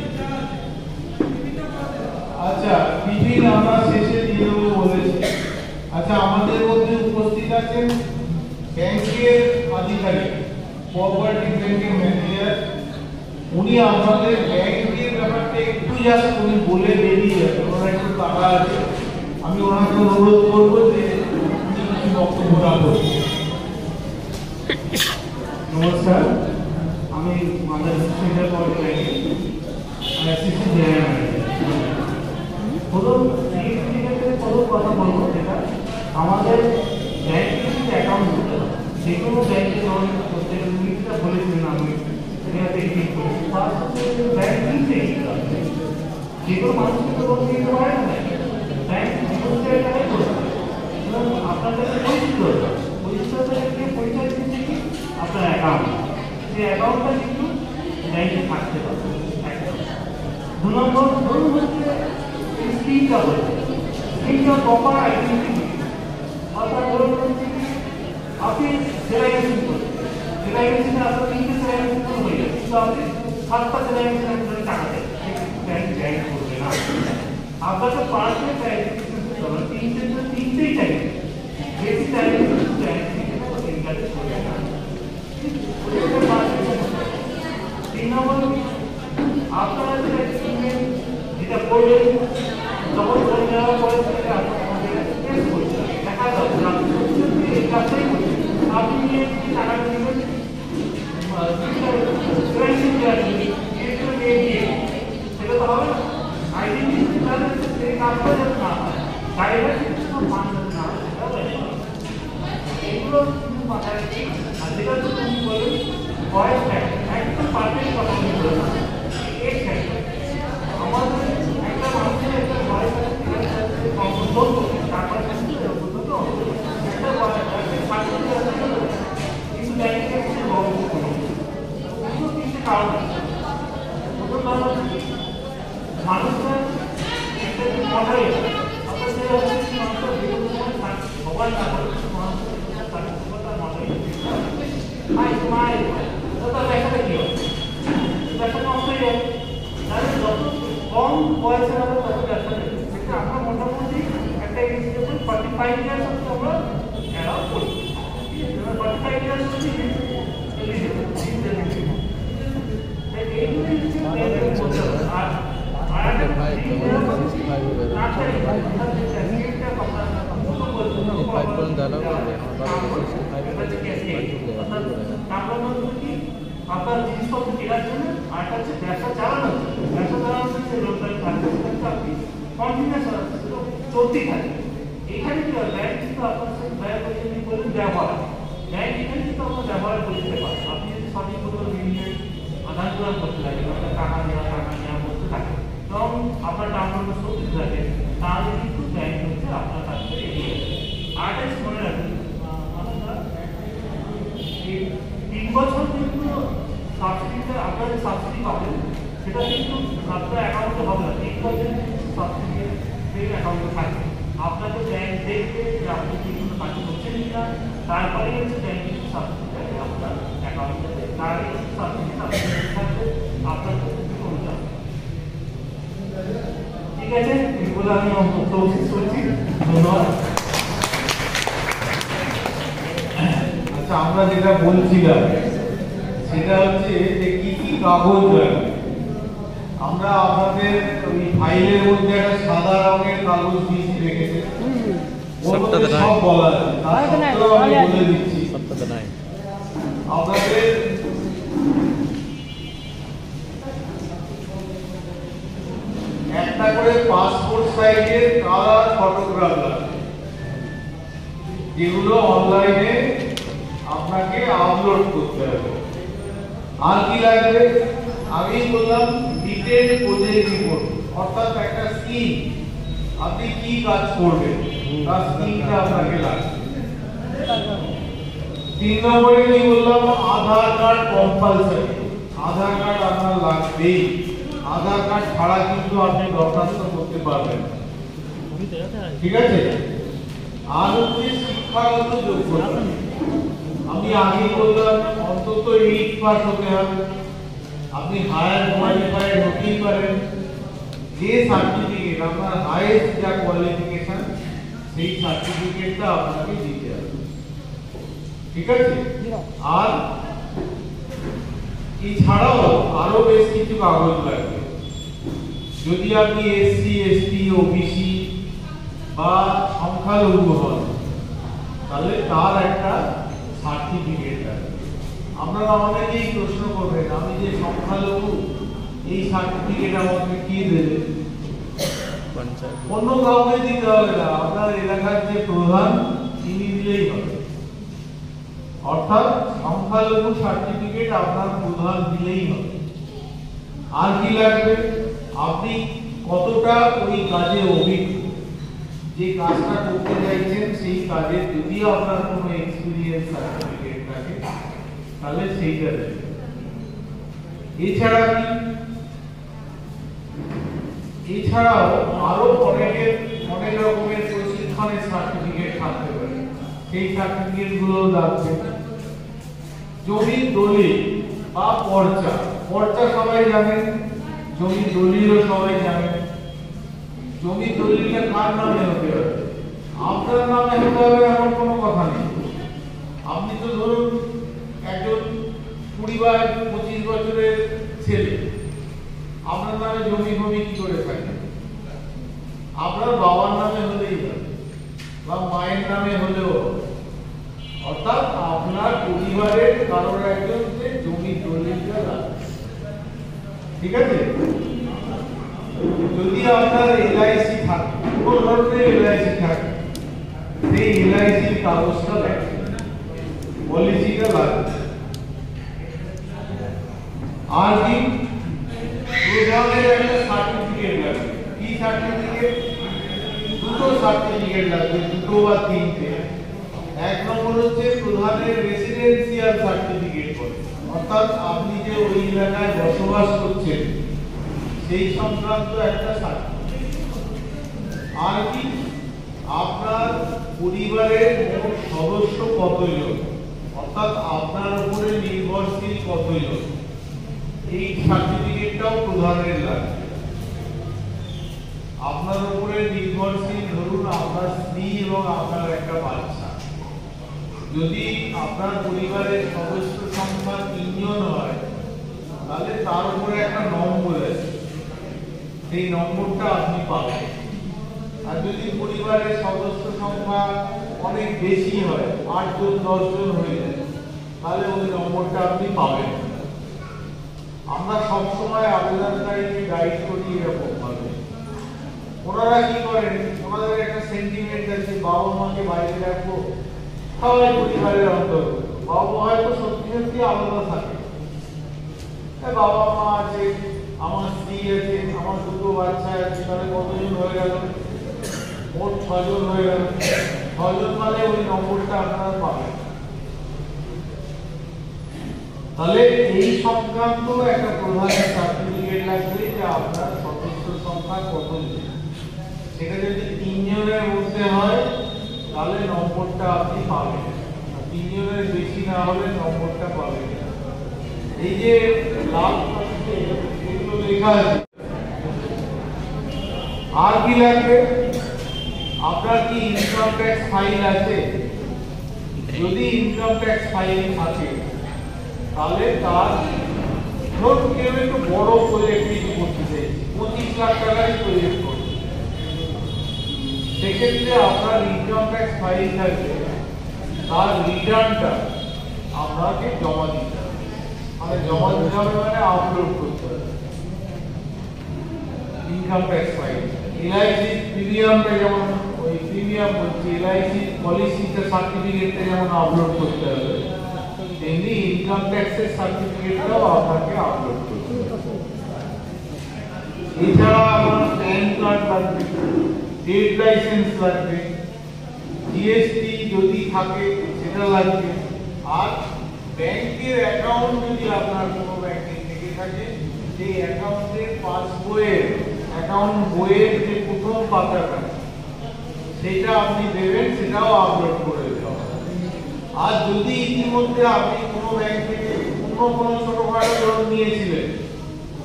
আচ্ছা, টিফিন আমরা শেষে দিয়ে দেবো বলেছি। আচ্ছা, আমাদের মধ্যে উপস্থিত আছেন ব্যাংকের আধিকারিক, কোঅপারেটিভ ব্যাংকের ম্যানেজার। উনি আপনাদের ব্যাংকের ব্যাপারটা একটু জাস্ট উনি বলে বেরিয়ে যাবেন, ওনারা একটু টাকা আছে। আমি ওনাকে অনুরোধ করবো যে উনি কিছু বক্তব্য রাখবেন। নমস্কার, আমি mother centre assistant general manager. প্রথম কথা বলবো, যেটা আমাদের ব্যাংকে কিন্তু অ্যাকাউন্ট করতে হবে। যে কোনো ব্যাংকে যখন প্রত্যেকটা বলেছিলেন, আমি এটাতে ক্লিক করেছি। ফার্স্ট হচ্ছে ব্যাংক কিনতে যে কোনো মানুষকে তো লোন দিতে পারে না, ব্যাংক ডিপোজিটের টাকাই করতে হবে। এবং আপনার কাছে পরিচিত দরকার, পরিচয় দিচ্ছে কি আপনার অ্যাকাউন্ট, যে অ্যাকাউন্টটা কিন্তু ব্যাংকে থাকতে পারে। 2 নম্বর ধরুন হচ্ছে স্কিমটা বলছে, স্কিমটা প্রপার আইডেন্টিটি, অর্থাৎ ধরুন হচ্ছে কি আপনি জেলাইজেশন করছেন, জেলাইজেশনে আপনার 3টে জেলাইজেশন হয়ে যাবে, কিন্তু আপনি 7টা জেলাইজেশন আপনার টাকা দেবেন, ব্যাংক করবে না। আপনাকে 5টে জেলাইজেশন করতে হবে, 3টেই চাই, বেশি জেলাইজেশন ব্যাংক থেকে ইনকারেজ করবে না। 3 নম্বর আপনারা যেটা করবেন, যখন করে নেওয়ার পরে সেটা আপনাদের টেস্ট করতে হবে, দেখা যাবে এই কাজটাই করছেন। আপনি নিয়ে টাকা দেবেন, সেটা তো হবে না। আইডেন্টিটি তাহলে সেই কাজটা যেন না হয়, ডাইভার্সিটি ফান্ড না হয়, এগুলো কিন্তু মাথায় রাখি। আর যেটা তো তুমি বলবেন ভয়েস ফ্যাক্টর, একদম পারফেক্ট কথা আমি বলে না, এই ফ্যাক্টর আমাদের একটা মানুষের একটা ভয়েস কম্পোজ করতে তারপরে কিন্তু একটা কিন্তু ব্যাংকে কোনো 3টে কারণ আছে। প্রথম মানুষটা একটা মজাই আপনার যে মানুষটা যে কোনো সময় সবাই না করে মানুষের সার্টিফিকেটটা মজাই মাই ওটা দেখাটা কি হয় ব্যবসা নষ্ট হয়ে যায় তাহলে যত কম বয়সে আমরা তত ব্যবসা নেই সেটা আমরা মোটামুটি একটা এলিজিবল 45 ইয়ার্স অবধি আমরা অ্যালাউ করি 45 ইয়ার্স অবধি এলিজিবল এইগুলো হচ্ছে আর আপনার জিনিসপত্র কেনার জন্য আর হচ্ছে ব্যবসা চালানো হচ্ছে লোকটাই থাকবে আপনি কন্টিনিউয়াস চলতেই থাকে এখানে কি হয় ব্যাংক কিন্তু আপনার সাথে ব্যয় করে যদি বলেন ব্যবহার ব্যাংক এখানে কিন্তু আপনার ব্যবহার করে দিতে পারে আপনি যদি সঠিক মতো ঋণের আদান প্রদান করতে লাগে টাকা নেওয়া করতে থাকে এবং আপনার টাকা সত্যি থাকে তাহলে কিন্তু ব্যাংক হচ্ছে আপনার কাছ থেকে এগিয়ে যাবে আরেকটা মনে রাখবেন এই 3 বছর কিন্তু সাবসিডিতে আপনারা যে সাবসিডি পাবেন সেটা কিন্তু আপনার অ্যাকাউন্টে হবে না 3 বছর সাবসিডি সেই অ্যাকাউন্টে থাকে আপনাকে ব্যাংক দেখবে যে আপনি কি কোনো কাজ করছেন কিনা তারপরে হচ্ছে ব্যাংকের সাবসিডিটা আপনার অ্যাকাউন্টে দেবে তারই সাবসিডি থাকবে আপনার অনুযায়ী ঠিক আছে এগুলো আমি তৌসিফ করছি ধন্যবাদ আচ্ছা আমরা যেটা বলছিলাম সেটা হচ্ছে যে কি কি কাগজ লাগবে আমরা আপনাদের ওই ফাইলের মধ্যে একটা সাদা রঙের কাগজ দিয়ে রেখেছি সব বলা আছে তার সত্ত্বেও আমি বলে দিচ্ছি আপনাদের একটা করে পাসপোর্ট সাইজের কালার ফটোগ্রাফ লাগবে যেগুলো অনলাইনে আপনাকে আপলোড করতে হবে আর কি লাগবে আমি বললাম ডিটেইল প্রজেক্ট রিপোর্ট অর্থাৎ একটা স্কিম আপনি কি কাজ করবেন তার স্কিমটা আপনাকে লাগবে 3 নম্বরে কি বললাম আধার কার্ড কম্পালসরি আধার কার্ড আপনার লাগবেই আধার কার্ড ছাড়া কিন্তু আপনি দরখাস্ত করতে পারবেন ঠিক আছে আর হচ্ছে শিক্ষাগত যোগ্যতা আমি আগে বললাম অন্তত 8 পাস হতে হবে আপনি হায়ার কোয়ালিফাইড হতেই পারেন যে সার্টিফিকেট আপনার হাইয়েস্ট যা কোয়ালিফিকেশন সেই সার্টিফিকেটটা আপনাকে দিতে হবে ঠিক আছে আর এছাড়াও আরো বেশ কিছু কাগজ লাগবে যদি আপনি এসসি এসটি ওবিসি বা সংখ্যালঘু হন তাহলে তার একটা সার্টিফিকেট লাগবে আপনারা অনেকেই প্রশ্ন করবেন আমি যে সংখ্যালঘু এই সার্টিফিকেট আমাকে কে দেবে অন্য কাউকে দিতে হবে না আপনার এলাকার যে প্রধান তিনি দিলেই হবে অর্থাৎ সংখ্যালঘু সার্টিফিকেট আপনার প্রধান দিলেই হবে আর কি লাগবে আপনি কতটা ওই কাজে অভিজ্ঞ যে কাজটা করতে চাইছেন সেই কাজে যদি আপনার কোনো এক্সপেরিয়েন্স সার্টিফিকেট থাকে তাহলে সেইটা দেবেন এছাড়াও আরো অনেক রকমের প্রশিক্ষণের সার্টিফিকেট থাকতে পারে সেই সার্টিফিকেট গুলো লাগবে জমির দলিল বা পর্চা সবাই জানেন জমির দলিলও সবাই জানেন জমির দলিলটা কার নামে হতে হবে আপনার নামে হতে হবে এমন কোনো কথা নেই আপনি তো ধরুন একজন 20 বা 25 বছরের ছেলে আপনার নামে জমি কি করে থাকে আপনার বাবার নামে হলেই হবে বা মায়ের নামে হলেও অর্থাৎ আপনার পরিবারের কারোর একজন যে জমি দলিলটা লাগবে ঠিক আছে যদি আপনার এলআইসি থাকে কোন ধরনের এলআইসি থাকে সেই এলআইসির কাগজটা লাগবে পলিসিটা লাগবে আর কি প্রধানের একটা সার্টিফিকেট লাগবে কি সার্টিফিকেট দুটো সার্টিফিকেট লাগবে দুটো বা তিনটে এক নম্বর হচ্ছে প্রধানের রেসিডেন্সিয়াল সার্টিফিকেট বলে অর্থাৎ আপনি যে ওই এলাকায় বসবাস করছেন সেই সংক্রান্ত একটা সার্টিফিকেট। আর কি আপনার পরিবারের মোট সদস্য কতজন, অর্থাৎ আপনার উপরে নির্ভরশীল কতজন, এই সার্টিফিকেটটাও প্রধানের লাগবে। আপনার উপরে নির্ভরশীল ধরুন আপনার স্ত্রী এবং আপনার একটা বাচ্চা, যদি আপনার পরিবারের সদস্য সংখ্যা 3 জন হয় তাহলে তার উপরে একটা নম্বর আছে, সেই নম্বরটা আপনি পাবেন। আর যদি পরিবারের সদস্য সংখ্যা অনেক বেশি হয়, 8 জন 10 জন হয়ে যায়, তাহলে ওই নম্বরটা আপনি পাবেন। আমরা সবসময় আবেদনকারীকে গাইড করি এরকম ভাবে। ওনারা কি করেন, ওনাদের একটা সেন্টিমেন্ট আছে, বাবা মাকে বাইরে রাখবো, সবাই পরিবারের অন্তর্গত। বাবা মা হয়তো সত্যি সত্যি আলাদা থাকে, বাবা মা আছে, আমার স্ত্রী আছে, আমার 2 বাচ্চা আছে, তাহলে কতজন হয়ে গেল, মোট 6 জন হয়ে গেল। 6 জন মানে ওই নম্বরটা আপনারা পাবেন। তাহলে এই সংক্রান্ত একটা প্রধান সার্টিফিকেট লাগবে যে আপনার সদস্য সংখ্যা কতজন। সেটা যদি 3 জনের মধ্যে হয় তাহলে নম্বরটা আপনি পাবেন, 3 জনের বেশি না হলে নম্বরটা পাবেন না। এই যে লাল কালিতে এগুলো লেখা আছে। আর কি লাগবে, আপনার কি ইনকাম ট্যাক্স ফাইল আছে? যদি ইনকাম ট্যাক্স ফাইল থাকে তাহলে তার ধরুন কেউ একটু বড় প্রজেক্ট কিছু করতে চাইছে, 25 লাখ টাকার প্রজেক্ট করছে, সেক্ষেত্রে আপনার ইনকাম ট্যাক্স ফাইল থাকবে, তার রিটার্নটা আপনাকে জমা দিতে হবে। মানে জমা দিতে হবে মানে আপলোড করতে হবে ইনকাম ট্যাক্স ফাইল। এলআইসি প্রিমিয়ামটা যেমন, ওই প্রিমিয়াম হচ্ছে এলআইসি পলিসিটা সার্টিফিকেটটা যেমন আপলোড করতে হবে, তেমনি ইনকাম ট্যাক্সের সার্টিফিকেটটাও আপনাকে আপলোড করতে হবে। এছাড়া আপনার প্যান কার্ড লাগবে, ট্রেড লাইসেন্স লাগবে, জিএসটি যদি থাকে সেটা লাগবে। আর ব্যাংকের অ্যাকাউন্ট যদি আপনার কোনো ব্যাংকে থেকে থাকে, সেই অ্যাকাউন্টের পাসবইয়ের অ্যাকাউন্ট বইয়ের যে প্রথম পাতাটা সেটা আপনি দেবেন, সেটাও আপলোড করে দেওয়া হবে। আর যদি ইতিমধ্যে আপনি কোনো ব্যাংক থেকে অন্য কোনো ছোটখাটো লোন নিয়েছিলেন,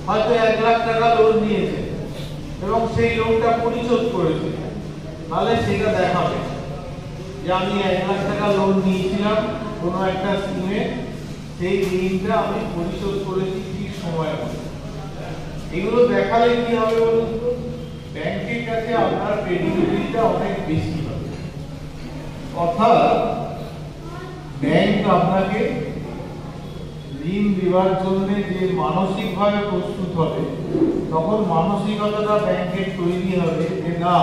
হয়তো 1 লাখ টাকা লোন নিয়েছেন এবং সেই লোনটা পরিশোধ করেছেন, তাহলে সেটা দেখাবে যে আমি 1 লাখ টাকা লোন নিয়েছিলাম কোনো একটা স্কিমে, সেই ঋণটা আমি পরিশোধ করেছি ঠিক সময় মতো। এগুলো দেখালে কি হবে বলুন তো, ব্যাংকের কাছে আপনার ক্রেডিবিলিটিটা অনেক বেশি হবে। অর্থাৎ ব্যাংক আপনাকে ঋণ দেওয়ার জন্য যে মানসিকভাবে প্রস্তুত হবে, তখন মানসিকতাটা ব্যাংকের তৈরি হবে যে না,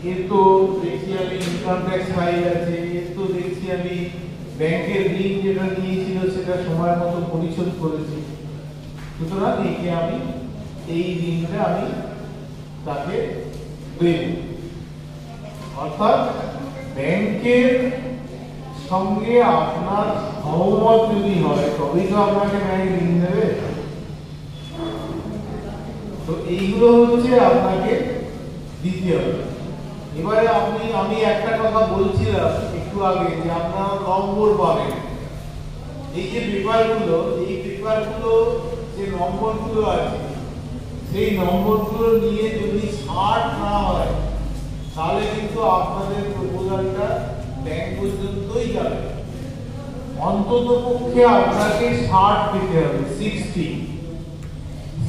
এর তো দেখছি আমি ইনকাম ট্যাক্স ফাইল আছে, এর তো দেখছি আমি ব্যাংকের ঋণ যেটা নিয়েছিল সেটা সময় মতো পরিশোধ করেছি, সুতরাং একে আমি এই ঋণটা আমি তাকে দেব। অর্থাৎ ব্যাংকের সঙ্গে আপনার সহমত যদি হয় তবেই তো আপনাকে ব্যাংক ঋণ দেবে। তো এইগুলো হচ্ছে আপনাকে দিতে হবে। এবারে আমি একটা কথা বলছিলাম একটু আগে যে আপনারা নম্বর পাবেন। এই যে পেপারগুলো, এই পেপারগুলো যে নম্বরগুলো আছে, সেই নম্বরগুলো নিয়ে যদি 60 না হয় তাহলে কিন্তু আপনাদের প্রপোজালটা ব্যাংক পর্যন্তই যাবে। অন্তত পক্ষে আপনাকে 60 পেতে হবে,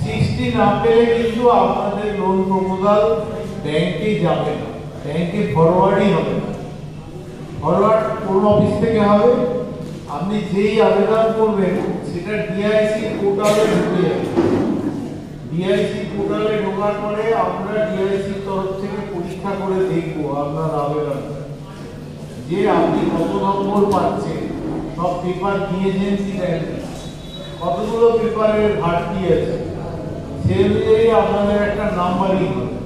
60 না পেলে কিন্তু আপনাদের লোন প্রপোজাল ব্যাংকে যাবে না, ব্যাংকে ফরওয়ার্ডই হবে না। ফরওয়ার্ড কোন অফিস থেকে হবে, আপনি যেই আবেদন করবেন সেটা ডিআইসি পোর্টালে ঢুকে যাবে। ডিআইসি পোর্টালে ঢোকার পরে আমরা ডিআইসি তরফ থেকে পরীক্ষা করে দেখবো আপনার আবেদন যে আপনি কত নম্বর পাচ্ছেন, সব পেপার দিয়েছেন কি দেন, কতগুলো পেপারের ঘাটতি আছে, সেই অনুযায়ী আপনাদের একটা নাম্বারিং হবে।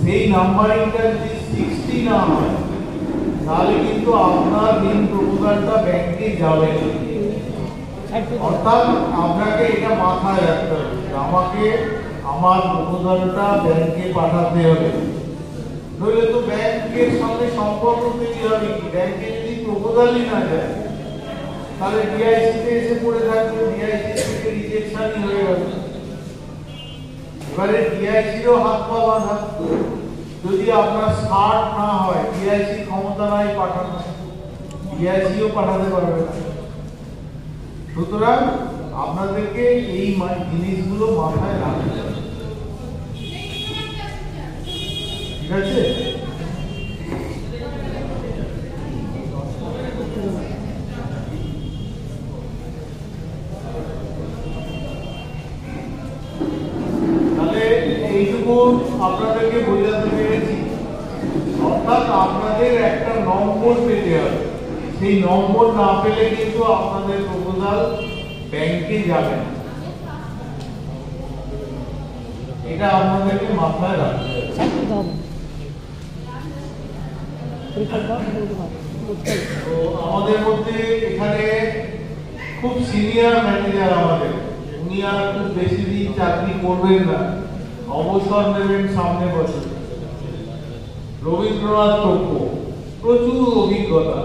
সেই নাম্বারিংটা যদি 60 না হয় তাহলে কিন্তু আপনার ঋণ প্রপোজালটা ব্যাংকে যাবে না। অর্থাৎ আপনাকে এটা মাথায় রাখতে হবে, আমাকে আমার প্রপোজালটা ব্যাংকে পাঠাতে হবে, নইলে তো ব্যাংকের সঙ্গে সম্পর্ক তৈরি হবে কি? ব্যাংকে যদি প্রপোজালই না যায় তাহলে ডিআইসিতে এসে পড়ে থাকবে, ডিআইসি থেকে রিজেকশনই হয়ে গেল। এবারে ডিআইসিরও হাত পা বাঁধা, যদি আপনার শার্ট না হয়, ডিআইসি ক্ষমতা নাই পাঠানো, ডিআইসিও পাঠাতে পারবে না। সুতরাং আপনাদেরকে এই জিনিসগুলো মাথায় রাখতে হবে, ঠিক আছে? তাহলে এইটুকু আপনাদেরকে বোঝাতে পেরেছি। অর্থাৎ আপনাদের একটা নম্বর পেতে হবে, সেই নম্বর না পেলে কিন্তু আপনাদের প্রপোজাল ব্যাংকে যাবে না, এটা আপনাদেরকে মাথায় রাখতে হবে। তো আমাদের মধ্যে এখানে খুব সিনিয়র ম্যানেজার আমাদের, উনি আর খুব বেশি দিন চাকরি করবেন না, অবসর নেবেন সামনে বছর। রবীন্দ্রনাথ টপ্প, প্রচুর অভিজ্ঞতা,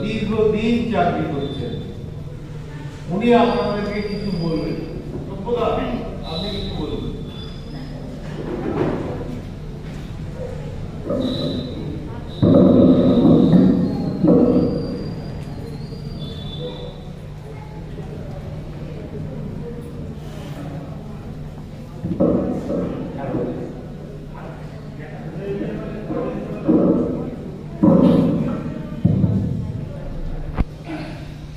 দীর্ঘদিন চাকরি করছেন, উনি আপনাদেরকে কিছু বলবেন। টপ্পদা, আপনি কিছু বলবেন।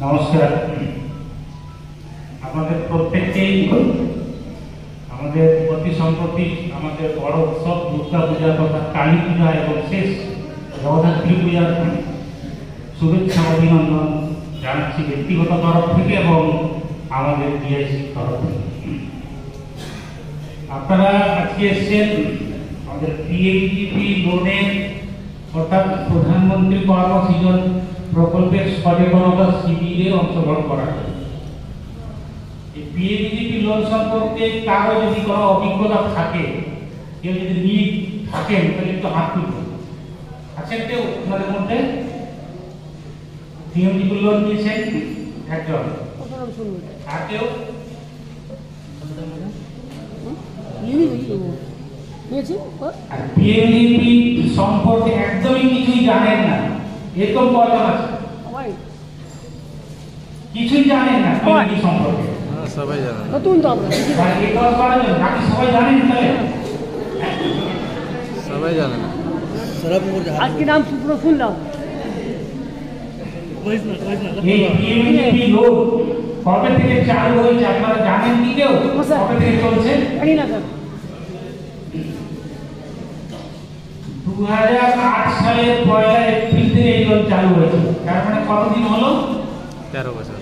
নমস্কার। আমাদের প্রত্যেককেই আমাদের অতি সম্প্রতি আমাদের বড় উৎসব দুর্গা পূজা তথা কালী পূজা এবং শেষ জগদ্ধাত্রী পূজার শুভেচ্ছা অভিনন্দন জানাচ্ছি ব্যক্তিগত তরফ থেকে এবং আমাদের ডিআইসির তরফ থেকে। আপনারা আজকে এসেছেন আমাদের পিএমজিপি লোনের অর্থাৎ প্রধানমন্ত্রী কর্মসৃজন প্রকল্পের সচেতনতা শিবিরে অংশগ্রহণ করা হয়। এই পিএমজিপি লোন সম্পর্কে কারো যদি কোনো অভিজ্ঞতা থাকে, কেউ যদি নিয়ে থাকেন তাহলে একটু হাত তুলুন। আছেন কেউ আপনাদের মধ্যে? পিএমজিপি লোন নিয়েছেন একজন, আর কেউ? আর পিএমজিপি সম্পর্কে একদমই কিছুই জানেন না এরকম কজন আছে? কিছুই জানেন না পিএমজিপি সম্পর্কে? সবাই জানে না। নতুন তো আমরা এই 10-12 জন বাকি সবাই জানেন তাহলে? সবাই জানে না। আজকে নাম পুরো শুনলাম। এই পিএমজিপি লোন কবে থেকে চালু হয়েছে আপনারা জানেন কি কেউ? কবে থেকে চলছে? জানি না স্যার। 2008 সালের 1 এপ্রিল থেকে এই লোন চালু হয়েছে। তার মানে কতদিন হলো? 13 বছর।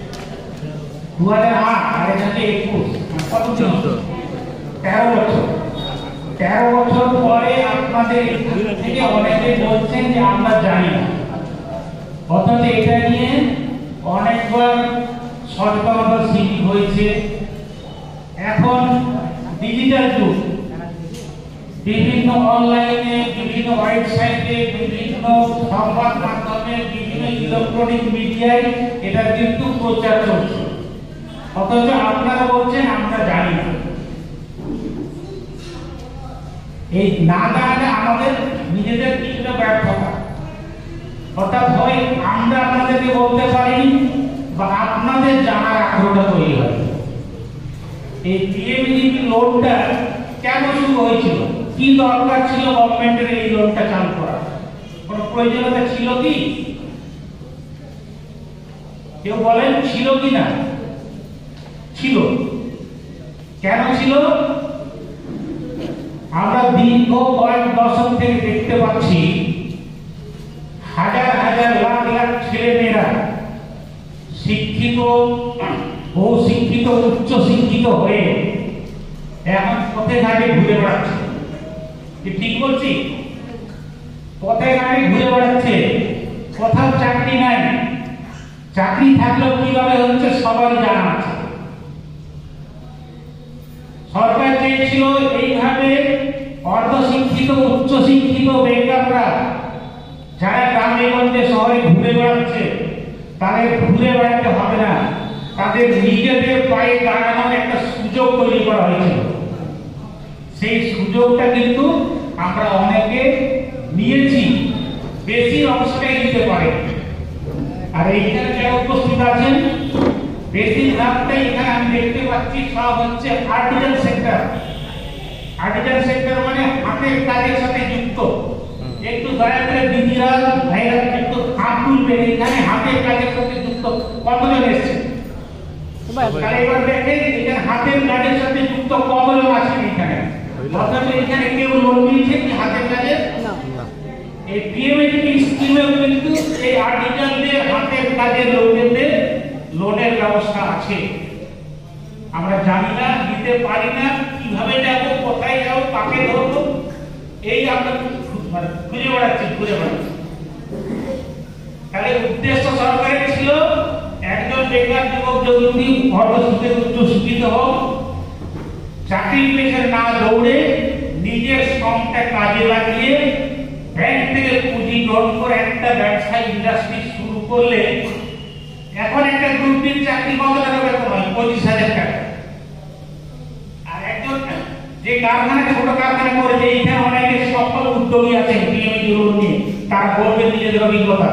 2008 আর এটাকে 21, কতদিন? 13 বছর। 13 বছর পরে আপনাদের থেকে অনেকে বলছেন যে আমরা জানি না, অথচ এটা নিয়ে অনেকবার সচেতনতা শিবির হয়েছে। এখন ডিজিটাল যুগ, বিভিন্ন অনলাইনে, বিভিন্ন ওয়েবসাইটে, বিভিন্ন সংবাদ মাধ্যমে, বিভিন্ন ইলেকট্রনিক মিডিয়ায় এটা কিন্তু প্রচার চলছে, অথচ আপনারা বলছেন আমরা জানি না। এই না জানাটা আমাদের নিজেদের কিছুটা ব্যর্থতা, অর্থাৎ হয় আমরা আপনাদেরকে বলতে পারি বা আপনাদের জানার আগ্রহটা তৈরি হয়। এই পিএমজিপি লোনটা কেন শুরু হয়েছিল? কি দরকার ছিল গভর্নমেন্টের এই লোনটা চালু করা? কোনো প্রয়োজনীয়তা ছিল কি? কেউ বলেন ছিল কি না? ছিল। কেন ছিল? আমরা দীর্ঘ কয়েক দশক থেকে দেখতে পাচ্ছি হাজার হাজার লাখ লাখ ছেলে মেয়েরা শিক্ষিত, বহু শিক্ষিত, উচ্চ শিক্ষিত হয়ে এখন পথে ঘাটে ঘুরে বেড়াচ্ছে। ঠিক বলছি? পথে ঘাটে ঘুরে বেড়াচ্ছে, কোথাও চাকরি নাই, চাকরি থাকলেও কিভাবে হচ্ছে সবারই জানা আছে। সরকার চেয়েছিল এইভাবে অর্ধশিক্ষিত উচ্চশিক্ষিত বেকাররা যারা গ্রামে গঞ্জে শহরে ঘুরে বেড়াচ্ছে তাদের ঘুরে বেড়াতে হবে না, তাদের নিজেদের পায়ে দাঁড়ানোর একটা সুযোগ তৈরি করা হয়েছিল। সেই সুযোগটা কিন্তু আমরা অনেকে নিয়েছি, বেশি অংশটাই নিতে পারে। আর এইখানে যারা উপস্থিত আছেন বেশিরভাগটাই এখানে আমি দেখতে পাচ্ছি সব হচ্ছে আর্টিজান সেক্টর। আর্টিজান সেক্টর মানে হাতের কাজের সাথে যুক্ত। একটু দয়া করে দিদিরা ভাইরা একটু হাত তুলবেন, এখানে হাতের কাজের সাথে যুক্ত কতজন এসছে? তাহলে এবার দেখেন এখানে হাতের কাজের সাথে যুক্ত কতজন আছেন এখানে? অথচ এখানে কেউ লোন নিয়েছে কি হাতের কাজের? এই পিএমএডি স্কিমে কিন্তু এই আর্টিজানদের হাতের কাজের লোনের ব্যবস্থা আছে। আমরা জানি না, দিতে পারি না, কিভাবে যাব, কোথায় যাব, কাকে ধরবো, এই আমরা খুঁজে বেড়াচ্ছি। তাহলে উদ্দেশ্য সরকারের ছিল একজন বেকার যুবক যুবতী অর্ধশিক্ষিত উচ্চশিক্ষিত হোক, চাকরির পেছনে না দৌড়ে নিজের শ্রমটা কাজে লাগিয়ে ব্যাংক থেকে পুঁজি গ্রহণ করে একটা ব্যবসা ইন্ডাস্ট্রি শুরু করলে এখন একটা গ্রুপ ডির চাকরি কত টাকা বেতন হয়? 25,000 টাকা। আর একজন যে কারখানা ছোট কারখানা করেছে, এইখানে অনেকে সফল উদ্যোগী আছেন পিএমএডি লোন নিয়ে, তারা বলবেন নিজেদের অভিজ্ঞতা,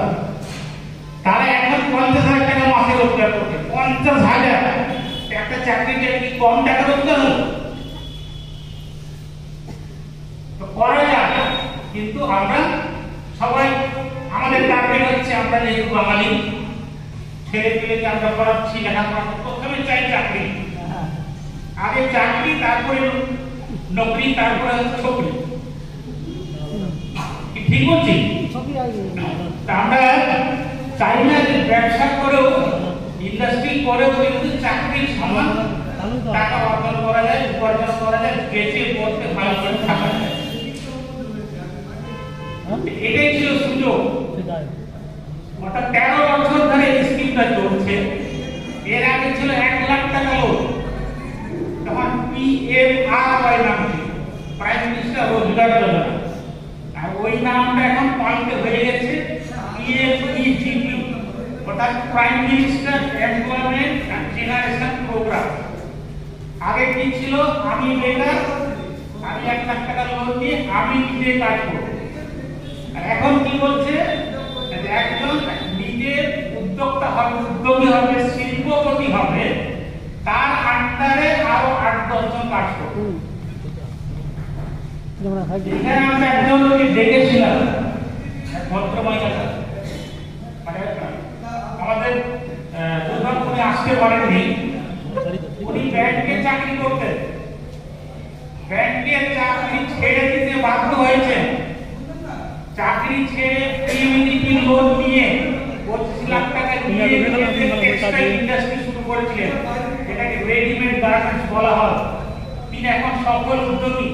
তারা এখন 50,000 টাকা মাসে রোজগার করছে। 50,000 একটা চাকরিতে কি কম টাকা রোজগার হলো? তো করা যায়, কিন্তু আমরা সবাই আমাদের টার্গেট হচ্ছে আমরা যেহেতু বাঙালি ছেলে পেলেকে আমরা পড়াচ্ছি, লেখাপড়া প্রথমে চাই চাকরি, আগে চাকরি, তারপরে নকরি, তারপরে চাকরি। ঠিক বলছি? আমরা চাই না যে ব্যবসা করেও ইন্ডাস্ট্রি করেও কিন্তু চাকরির সমান টাকা অর্জন করা যায়, উপার্জন করা যায়, বেঁচে পড়তে ভালো করে থাকা যায়। এটাই ছিল সুযোগ। অর্থাৎ 13 বছর ধরে এই স্কিমটা চলছে। এর আগে ছিল 1 লাখ টাকা লোন, তখন PMRY নাম ছিল, প্রাইম মিনিস্টার রোজগার যোজনা। আর ওই নামটা এখন পাল্টে হয়ে গেছে PMEGP, অর্থাৎ prime minister employment generation programme. আগে কি ছিল? আমি বেকার, আমি 1 লাখ টাকা লোন নিয়ে আমি নিজে কাজ করব। আর এখন কি বলছে? একজন নিজের উদ্যোক্তা হবে, উদ্যোগী হবে, শিল্পপতি হবে, তার আন্ডারে আরো 8-10 জন কাজ করবে। এখানে আমরা একজনকে দেখেছিলাম, ভদ্রমহিলা, মানে আমাদের দুর্গাপুরে আসতে পারেননি, উনি ব্যাংকে চাকরি করতেন, ব্যাংকে চাকরি ছেড়ে দিতে বাধ্য হয়েছে। চাকরি ছেড়ে পিএমএডি লোন নিয়ে 25 লাখ টাকা দিয়ে টেক্সটাইল ইন্ডাস্ট্রি শুরু করেছিলেন, এটাকে রেডিমেড গার্মেন্টস বলা হয়। তিনি এখন সফল উদ্যোগী,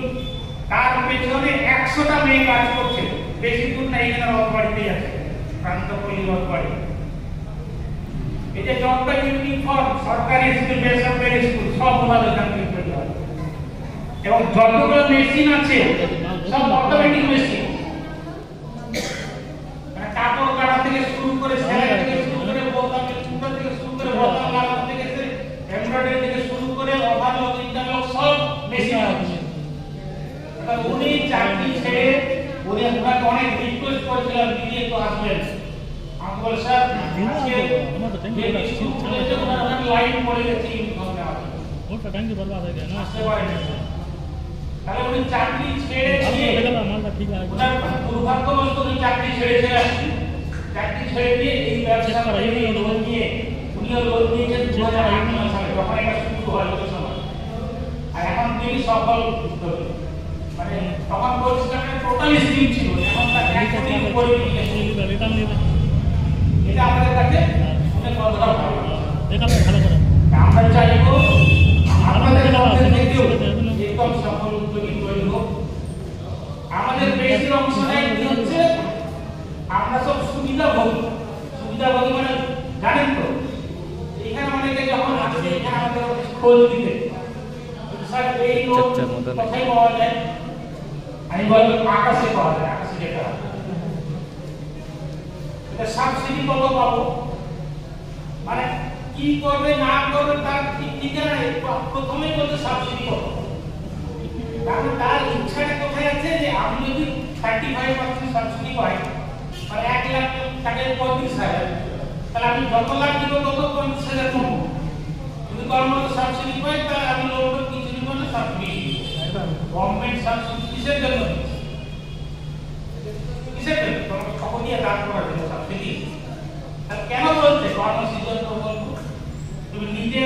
তার পেছনে 100টা মেয়ে কাজ করছে। বেশি দূর না, এখানে রথবাড়িতেই আছে, প্রান্তপল্লী রথবাড়ি। এই যে জবটা ইউনিফর্ম, সরকারি স্কুল, বেসরকারি স্কুল সব ওনাদের এখান থেকে তৈরি হয়। এবং যতগুলো মেশিন আছে সব অটোমেটিক মেশিন, কাপড় কাটা থেকে শুরু করে, সেলাই থেকে শুরু করে, বোতামের সুতা থেকে শুরু করে, বোতাম লাগানো থেকে এমব্রয়ডারি থেকে শুরু করে, ওভারলক, ইন্টারলক সব মেশিন আছে। উনি চাকরি ছেড়ে ওনাকে অনেক রিকোয়েস্ট করেছিলাম, দিদি একটু আসবেন। আমি বল স্যার আজকে যে স্কুল খুলেছে ওনার অনেক লাইন পড়ে গেছে ইউনিফর্মে আছে, ওটা টাইম বরবাদ হয়ে গেল না, আসতে পারেন। তাহলে উনি চাকরি ছেড়ে দিয়ে ওনার দুর্ভাগ্যবশত উনি চাকরি ছেড়েছিলেন, চাকরি ছেড়ে দিয়ে এই ব্যবসা করে লোন নিয়ে, উনিও লোন নিয়েছেন 2008 সালে, যখন এটা শুরু হয় ওই সময়। আর এখন তিনি সফল উদ্যোগী, মানে তখন পরিষ্কারের টোটাল স্কিম ছিল, এখন তার 1 কোটির উপরে নিয়ে এটা আমাদের কাছে শুনে কতটা ভালো লাগে। আমরা চাইবো আপনাদের মধ্যে থেকেও এরকম সফল উদ্যোগী তৈরি হোক। আমাদের বেশি অংশটাই কি হচ্ছে, আমরা সব সুবিধাভোগী। সুবিধাভোগী মানে জানেন তো, স্যার এই লোন আচ্ছা, মতো নেই। কোথায় পাওয়া যায়? আমি বলবো আকাশে পাওয়া যায়, আকাশে যেটা এটা সাবসিডি কত পাবো, মানে কি করবে না করবে তার ঠিক ঠিকানা নেই, প্রথমেই বলতে সাবসিডি কত, কারণ তার ইচ্ছাটা কোথায় আছে যে আমি যদি 35% সাবসিডি পাই মানে 1 লাখ টাকায় 35,000, তাহলে আমি যত লাখ দিব তত 50,000 পাবো। যদি গভর্নমেন্ট সাবসিডি পাই তাহলে আমি লোন কিছু দিব না, সাবসিডি গভর্নমেন্ট সাবসিডি কিসের জন্য, কিসের জন্য তোমাকে খবর দিয়ে কাজ করার জন্য সাবসিডি। তাহলে কেন বলছে কর্মসূচির জন্য বলবো, তুমি নিজে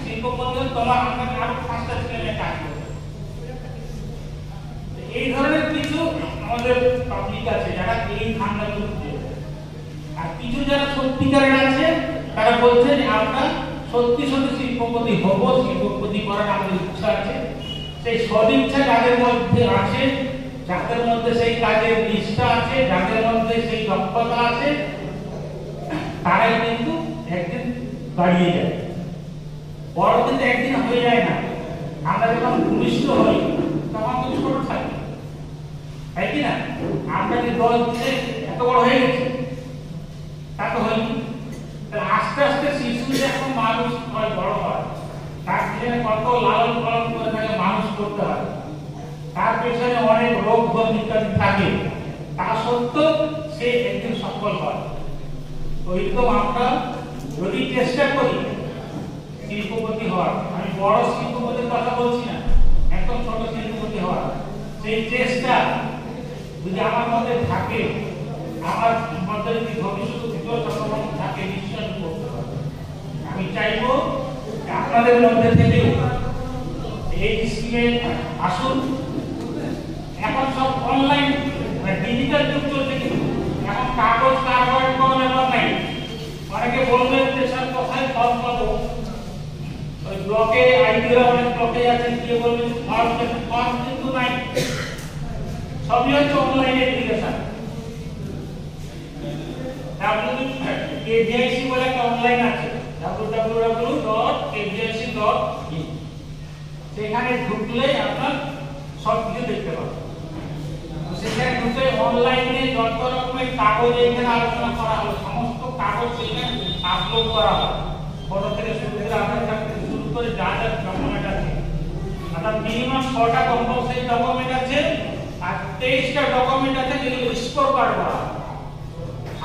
শিল্পপতি তোমার আমাকে আরো 5টা ছেলে কাজ করবে। এই ধরনের কিছু আমাদের পাবলিক আছে যারা এই ধান্দাগুলো বুঝে, আর কিছু যারা সত্যিকারের আছে তারা বলছে যে আমরা সত্যি সত্যি শিল্পপতি হব, শিল্পপতি করার আমাদের ইচ্ছা আছে। সেই সদিচ্ছা যাদের মধ্যে আছে, যাদের মধ্যে সেই কাজের নিষ্ঠা আছে, যাদের মধ্যে সেই দক্ষতা আছে, তারাই কিন্তু একদিন দাঁড়িয়ে যায়। বড় কিন্তু একদিন হয়ে যায় না। আমরা যখন ভূমিষ্ঠ হই তখন তো ছোট থাকি, তাই কি না? আমরা যে 10 দিনে এত বড় হয়ে গেছি তা তো হয়নি। আস্তে আস্তে শিশু যখন মানুষ হয়, বড় হয়, তার পিছনে কত লালন পালন করে তাকে মানুষ করতে হয়, তার পেছনে অনেক রোগ ভোগ ইত্যাদি থাকে, তা সত্ত্বেও সে একদিন সফল হয়। ওইরকম আমরা যদি চেষ্টা করি শিল্পপতি হওয়ার, আমি বড় শিল্পপতির কথা বলছি না, একদম ছোট শিল্পপতি হওয়ার, সেই চেষ্টা যদি আমার মধ্যে থাকে, আমার মধ্যে যদি ভবিষ্যৎ উজ্জ্বল সম্ভাবনা থাকে, নিশ্চয় করতে হবে। আমি চাইবো যে আপনাদের মধ্যে থেকেও এই স্কিমে আসুন। এখন সব অনলাইন ডিজিটাল যুগ চলছে, কিন্তু এখন কাগজ কারবার কোনো ব্যাপার নাই। অনেকে বলবেন যে স্যার কোথায় ফর্ম পাবো, ওই ব্লকে আইডিয়া অনেক ব্লকে আছে, গিয়ে বলবেন ফর্ম কিন্তু নাই, সবই হচ্ছে অনলাইনে অ্যাপ্লিকেশন। KVIC বলে একটা অনলাইন আছে, www.kvic.in, সেখানে ঢুকলে আপনার সব কিছু দেখতে পাবেন। সেখানে ঢুকে অনলাইনে যত রকমের কাগজ এখানে আলোচনা করা হলো, সমস্ত কাগজ সেখানে আপলোড করা হয়, ফটো থেকে শুরু করে আধার কার্ড থেকে শুরু করে যা যা ডকুমেন্ট আছে, অর্থাৎ মিনিমাম 6টা কম্পালসারি ডকুমেন্ট আছে আর 23টা ডকুমেন্ট আছে যেগুলো স্কোর কার্ড করা।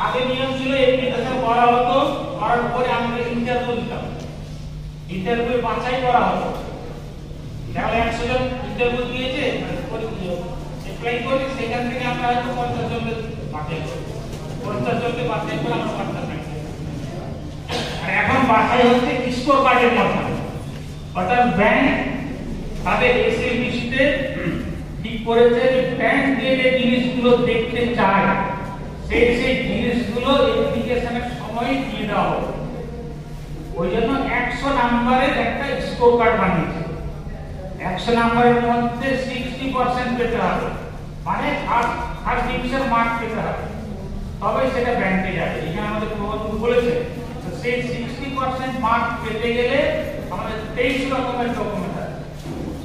আগে নিয়ম ছিল অ্যাপ্লিকেশন করা হতো, করার পরে আমরা ইন্টারভিউ দিতাম, ইন্টারভিউ বাছাই করা হতো। তাহলে 100 জন ইন্টারভিউ দিয়েছে, অ্যাপ্লাই করে সেখান থেকে আমরা হয়তো 50 জনকে বাছাই করি, 50 জনকে বাছাই করে আমরা পাঠাতে পারি। আর এখন বাছাই হচ্ছে স্কোর কার্ডের মাধ্যমে, অর্থাৎ ব্যাংক তাদের এসএলবিসিতে ঠিক করেছে যে ব্যাংক যে জিনিসগুলো দেখতে চায় সেই জিনিসগুলো অ্যাপ্লিকেশনের সময় দিয়ে দেওয়া হবে। ওই জন্য 100 নাম্বারের একটা স্কোর কার্ড বানিয়েছে। 100 নাম্বারের মধ্যে 60% পেতে হবে, মানে ফার্স্ট ডিভিশন মার্ক পেতে হবে, তবে সেটা ব্যাংকে যাবে। এখানে আমাদের প্রবন্ধক বলেছে সেই 60% মার্ক পেতে গেলে আমাদের 23 রকমের ডকুমেন্ট আছে।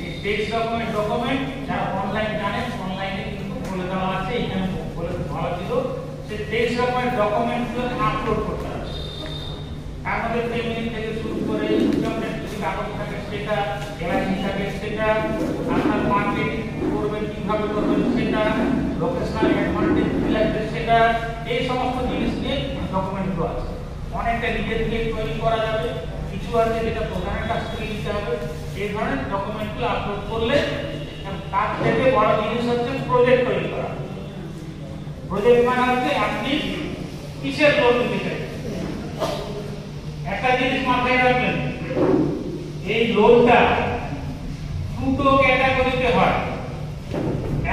এই 23 রকমের ডকুমেন্ট যারা অনলাইন জানেন, অনলাইনে কিন্তু বলে দেওয়া আছে, এখানে বলে বলা ছিল সেই 23 রকমের ডকুমেন্টগুলো আপলোড করতে হবে। তার মধ্যে পেমেন্ট থেকে শুরু করে ইনকাম ট্যাক্স যদি কাগজ থাকে সেটা, এলআইসি থাকে সেটা, আপনার মার্কেটিং করবেন কিভাবে করবেন সেটা, লোকেশনাল অ্যাডভান্টেজ কি লাগবে সেটা, এই সমস্ত জিনিস নিয়ে ডকুমেন্টগুলো আছে। অনেকটা নিজে থেকে তৈরি করা যাবে, কিছু আছে যেটা প্রধানের কাছ থেকে নিতে হবে। এই ধরনের ডকুমেন্টগুলো আপলোড করলে তার থেকে বড় জিনিস হচ্ছে প্রজেক্ট তৈরি করা। প্রজেক্ট মানে হচ্ছে আপনি কিসের লোন নিতে চাই। একটা জিনিস মাথায় রাখবেন, এই লোনটা দুটো ক্যাটাগরিতে হয়।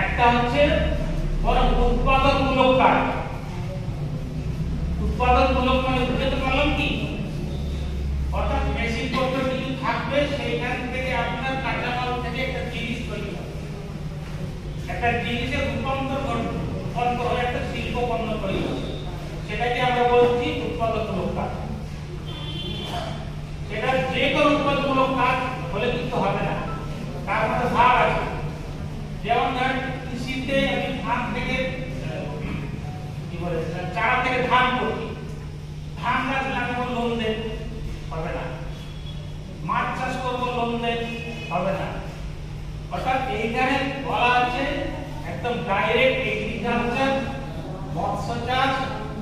একটা হচ্ছে উৎপাদনমূলক কাজ। উৎপাদনমূলক মানে বুঝতে পারলাম কি, অর্থাৎ মেশিন পত্র কিছু থাকবে, সেইখান থেকে আপনার কাঁচামাল থেকে একটা জিনিস তৈরি হবে, একটা জিনিসের রূপান্তর হয়ে একটা শিল্প পণ্য তৈরি হবে, সেটাকে আমরা বলছি উৎপাদনমূলক কাজ। সেটা যে কোনো উৎপাদনমূলক কাজ হলে কিন্তু হবে না, চারা থেকে ধান করছি, ধান গাছ লাগাবো লোন দেন, হবে না। মাছ চাষ করবো লোন দেন, হবে না। অর্থাৎ এইখানে বলা আছে একদম ডাইরেক্ট এগ্রিকালচার, মৎস্য চাষ,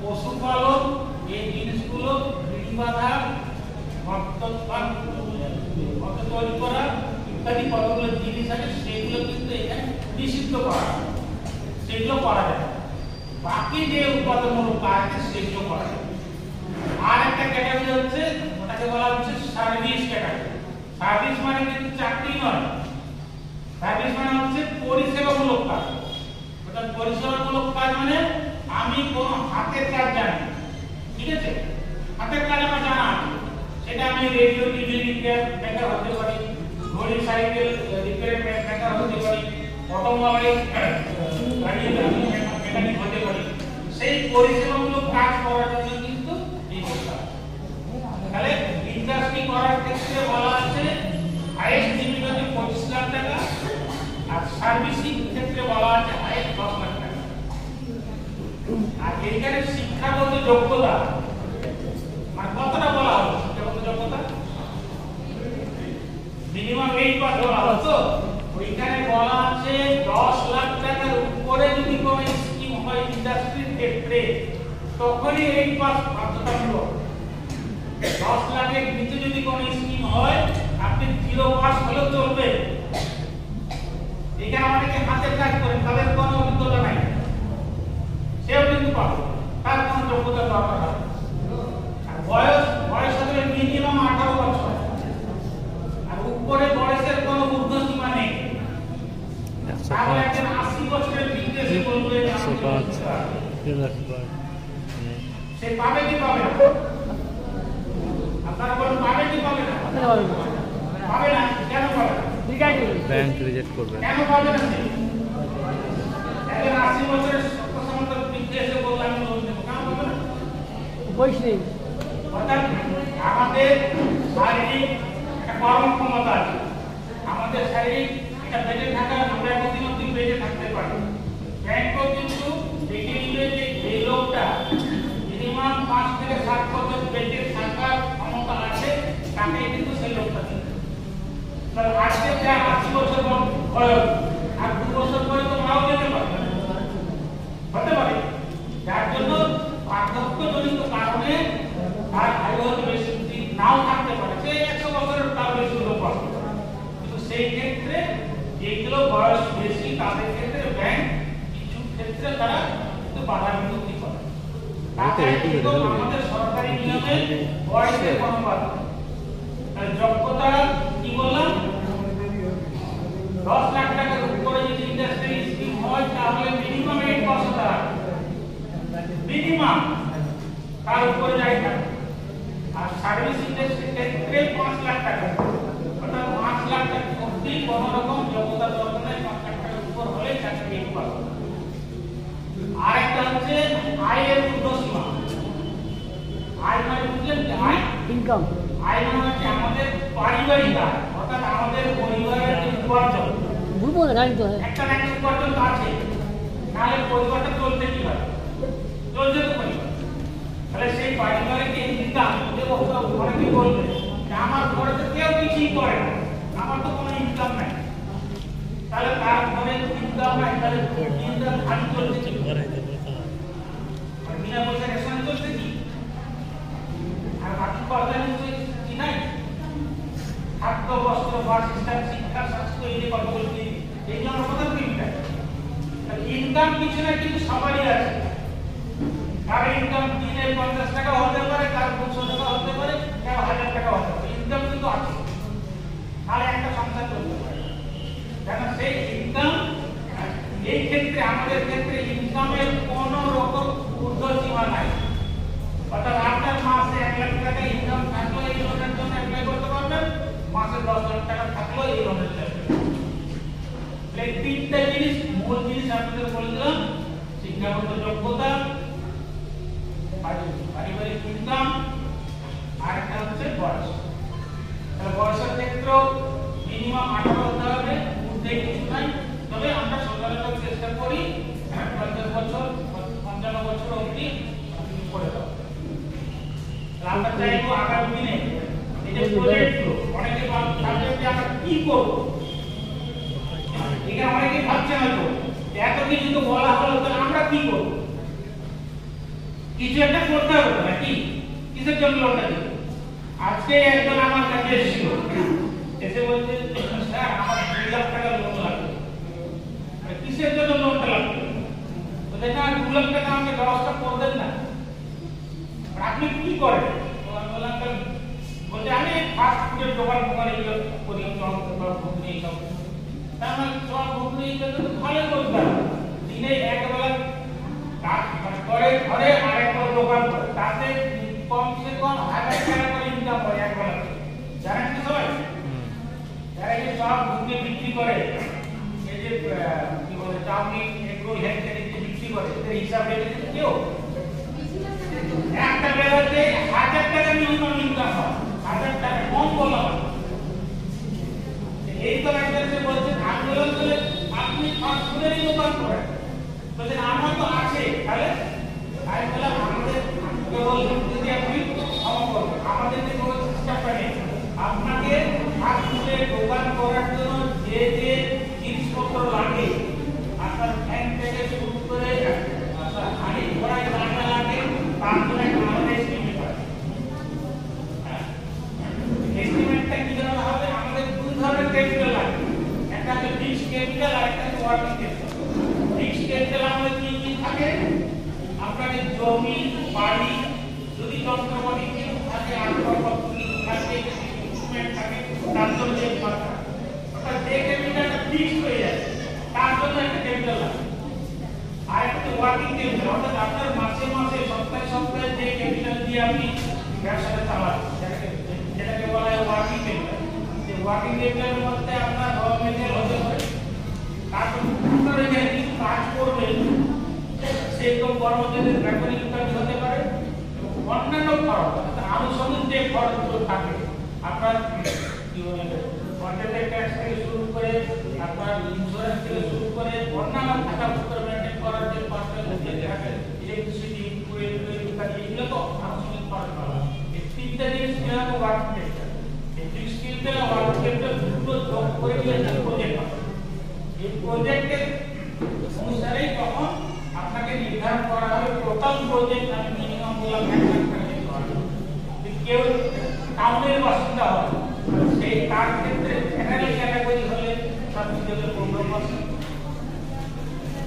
পশুপালন, এই জিনিসগুলো বিড়ি বাঁধা, মৎস্য তৈরি করা ইত্যাদি কতগুলো জিনিস আছে সেগুলো কিন্তু এখানে নিষিদ্ধ করা, সেগুলো করা যায়। বাকি যে উৎপাদনমূলক কাজ আছে সেগুলো করা যায়। আর একটা ক্যাটাগরি হচ্ছে ওটাকে বলা হচ্ছে সার্ভিস ক্যাটাগরি। সার্ভিস মানে কিন্তু চাকরি নয়, সার্ভিস মানে হচ্ছে পরিষেবামূলক কাজ। অর্থাৎ পরিষেবামূলক কাজ মানে আমি কোন হাতের কাজ জানি, ঠিক আছে, হাতের কাজ আমার জানা আছে, সেটা আমি রেডিও টিভি রিপেয়ার মেকার হতে পারি, ঘড়ি সাইকেল রিপেয়ার মেকার হতে পারি, অটোমোবাইল গাড়ি মেকানিক হতে পারি। সেই পরিষেবামূলক কাজ করার জন্য কিন্তু এই প্রস্তাব। তাহলে ইন্ডাস্ট্রি করার ক্ষেত্রে বলা আছে হাইয়েস্ট লিমিট হচ্ছে 25 লাখ টাকা, আর সার্ভিসিং ক্ষেত্রে বলা আছে হাইয়েস্ট 10 লাখ টাকা। আর এখানে শিক্ষাগত যোগ্যতা মানে কতটা বলা হলো? শিক্ষাগত যোগ্যতা মিনিমাম 8 পাস বলা হলো। তো ওইখানে বলা আছে 10 লাখ টাকার উপরে যদি কোনো স্কিম হয় ইন্ডাস্ট্রির ক্ষেত্রে তখনই 8 পাস বাধ্যতামূলক। 10 লাখের নিচে যদি কোনো স্কিম হয় আপনি 0 পাস হলেও চলবে। এখানে অনেকে হাতের কাজ করেন, তাদের কোনো অভিজ্ঞতা নাই, সেও কিন্তু পাবে, তার কোনো যোগ্যতা দরকার হয়। আর বয়স হতে মিনিমাম 18 বছর, আর উপরে বয়সের কোনো ঊর্ধ্বসীমা নেই। তাহলে একজন 80 বছরের বৃদ্ধ এসে বলবে সে পাবে কি পাবে না? আপনারা বলুন পাবে কি পাবে না? পাবে না। কেন পাবে না? ব্যাংক রিজেক্ট করবে। কেন পাবে না? একজন 80 বছরের সমান্তর বৃদ্ধ এসে বললে আমি লোন দেবো, কেন পাবে না? বয়স নেই। অর্থাৎ আমাদের শারীরিক একটা কর্মক্ষমতা আছে, আমাদের শারীরিক একটা বেঁচে থাকা, আমরা একদিন অব্দি বেঁচে থাকতে পারি। ব্যাংকও কিন্তু দেখে নিবে যে এই লোকটা মিনিমাম 5 থেকে 7 বছর বেঁচে থাকার ক্ষমতা আছে, তাকে কিন্তু সেই লোকটা দিবে। তাহলে আজকে যার 80 বছর বয়স আর 2 বছর পরে তো মারাও যেতে পারে, হতে পারে। যার জন্য বার্ধক্যজনিত কারণে তার আয়ু হয়তো বেশি নাও থাকতে পারে, সে 100 বছরের তার বেশি লোক আছে। কিন্তু সেই ক্ষেত্রে যেগুলো বয়স বেশি তাদের ক্ষেত্রে ব্যাংক কিছু ক্ষেত্রে তারা কিন্তু বাধা বিপত্তি করে। আমাদের সরকারি নিয়মে বয়সের কোনো বাধা নেই। যোগ্যতা কি বললাম? 10 লাখ টাকার উপরে যদি ইন্ডাস্ট্রি স্কিম হয় তাহলে মিনিমাম 8 পাস হতে হবে, মিনিমাম, তার উপরে যাই থাকে। আর সার্ভিস ইন্ডাস্ট্রির ক্ষেত্রে 5 লাখ টাকা, অর্থাৎ 5 লাখ টাকা অবধি কোনো রকম যোগ্যতা দরকার নেই, 5 লাখ টাকার উপর হলে চাকরি পাবে। আর একটা হচ্ছে আয়ের ঊর্ধ্বসীমা। আয় মানে বুঝলেন কি? আয় ইনকাম। আয় মানে হচ্ছে আমাদের পারিবারিক আয়, অর্থাৎ আমাদের পরিবারের যে উপার্জন, বুঝবো না জানি তো। একটা না একটা উপার্জন তো আছে, নাহলে পরিবারটা চলতে কি হয়? চলতে তো পরিবার। তাহলে সেই পারিবারিক ইনকাম অনেকে বলবে যে আমার ঘরে তো কেউ কিছুই করে না, আমার তো কোনো ইনকাম নাই। তাহলে তার ঘরে ইনকাম নাই, তাহলে ইনকাম খালি চলছে কি? আর বিনা পয়সা রেশন চলছে কি? আর বাকি খরচা কি নাই? খাদ্য, বস্ত্র, বাসস্থান, শিক্ষা, স্বাস্থ্য, এই যে কতগুলো এইগুলো আমরা কোথা থেকে মিটাই? ইনকাম কিছু না কিছু সবারই আছে। কার ইনকাম দিনে 50 টাকা হতে পারে, কার 200 টাকা হতে পারে, কার 1000 টাকা হতে পারে, ইনকাম কিন্তু আছে, তাহলে একটা সংসার চলতে পারে। কারণ সেই ইনকাম, এই ক্ষেত্রে আমাদের ক্ষেত্রে ইনকামের কোনো রকম ঊর্ধ্বসীমা নাই। অর্থাৎ আপনার মাসে 1 লাখ টাকা ইনকাম থাকলে এই লোনের জন্য অ্যাপ্লাই করতে পারবেন, মাসে 10 লাখ টাকা থাকলেও এই লোনের জন্য। এই তিনটা জিনিস, মূল জিনিস আপনাদের বলে দিলাম: শিক্ষাগত যোগ্যতা, পারিবারিক ইনকাম, আর একটা হচ্ছে বয়স। তাহলে বয়সের ক্ষেত্রেও মিনিমাম 18 হতে হবে, ঊর্ধ্বে কিছু নাই। তবে আমরা সরকারের চেষ্টা করি 50 বছর 55 বছর অবধি আমরা চাইবো আগামী দিনে এই যে প্রজেক্টগুলো অনেকে ভাবছে যে আমরা কি করব, এটা অনেকে ভাবছে হয়তো এত কিছু তো বলা হলো, তাহলে আমরা কি করব? কিছু একটা করতে হবে নাকি? কিসের জন্য লোনটা দিব? আজকে একজন আমার কাছে এসেছিল, এসে বলছে স্যার আমার 2 লাখ টাকা লোন লাগবে। কিসের জন্য লোনটা লাগবে? বলে না 2 লাখ টাকা আমাকে ব্যবস্থা করে দেন না। আপনি কি করেন? আমি বললাম বলছে আমি ফাস্ট ফুডের দোকান এগুলো করি, চপ ঘুগনি এইসব। তার মানে চপ ঘুগনি এইগুলো তো ভালো রোজগার, দিনে একবেলা কাজ করে ঘরে আরেকটা দোকান করে, তাতে কমসে কম 1000 টাকা করে ইনকাম হয় একবেলা। জানেন কি সবাই? যারা এই চপ ঘুগনি বিক্রি করে, এই যে কি বলে চাউমিন এগরোল হ্যান্ডেল বিক্রি করে, এর হিসাব রেখেছে কেউ? একটা বেলাতে 1000 টাকা মিনিমাম ইনকাম হয়, 1000 টাকা কম বলা হয়। এই তো একজনকে বলছেন আন্দোলন করে আপনি ফাস্ট ফুডেরই দোকান করেন, বলছেন আমার তো আছে, তাহলে আমি বললাম আমাদের বললাম যদি আপনি ক্ষমা করবেন, আমাদের যে কোনো সিস্টেমটা নেই, আপনাকে ফাস্ট ফুডের দোকান করার জন্য যে যে জিনিসপত্র লাগে, আপনার ফ্যান থেকে শুরু করে আপনার হাঁড়ি ঘোড়ায় রান্না লাগে, তার জন্য একটা আমাদের এস্টিমেট আছে। এস্টিমেটটা কি ধরনের হবে? আমাদের 2 ধরনের ক্যাপিটাল লাগে, একটা হচ্ছে ফিক্সড ক্যাপিটাল আর একটা হচ্ছে ওয়ার্কিং ক্যাপিটাল। ফিক্সড ক্যাপিটাল আমাদের কি কি থাকে? আপনাদের জমি বাড়ি, যদি যন্ত্রপাতি কিছু থাকে, আসবাবপত্র কিছু থাকে, ইনস্ট্রুমেন্ট থাকে, তার জন্য যে খরচ, অর্থাৎ যে ক্যাপিটালটা ফিক্সড হয়ে যায় তার জন্য একটা ক্যাপিটাল লাগে। আর একটা ওয়ার্কিং ক্যাপিটাল, অর্থাৎ আপনার মাসে মাসে সপ্তাহে সপ্তাহে যে ক্যাপিটাল দিয়ে আপনি ব্যবসাটা চালান, যেটাকে বলা হয় ওয়ার্কিং ক্যাপিটাল। যে ওয়ার্কিং ক্যাপিটালের মধ্যে আপনার গভর্নমেন্টের হতে পারে, তারপর আপনার এখানে কিছু কাজ করবেন, সেরকম কর্মচারীদের বেতন ইত্যাদি হতে পারে, এবং অন্যান্য খরচ, আনুষঙ্গিক যে খরচগুলো থাকে, আপনার কি বলে কন্ট্রাক্ট ট্যাক্স থেকে শুরু করে আপনার ইন্স্যুরেন্স থেকে শুরু করে অন্যান্য খাতাপত্র মেনটেন করার যে খরচগুলো থাকে, ইলেকট্রিসিটি ইত্যাদি, এগুলো তো আনুষঙ্গিক খরচ বলা হয়। এই 3টা জিনিস কিভাবে ওয়ার্কিং ক্যাপিটাল, এই fixed capital are working capital দুটো যোগ করে দিলে একটা প্রজেক্ট হয়। এই প্রজেক্টের অনুসারেই তখন আপনাকে নির্ধারণ করা হবে টোটাল প্রজেক্ট। আমি মিনিমাম বললাম 1 লাখ টাকা দিতে হবে। কেউ টাউনের বাসিন্দা হবে, সেই তার ক্ষেত্রে জেনারেল ক্যাটাগরি হলে সাবসিডি হবে 15%।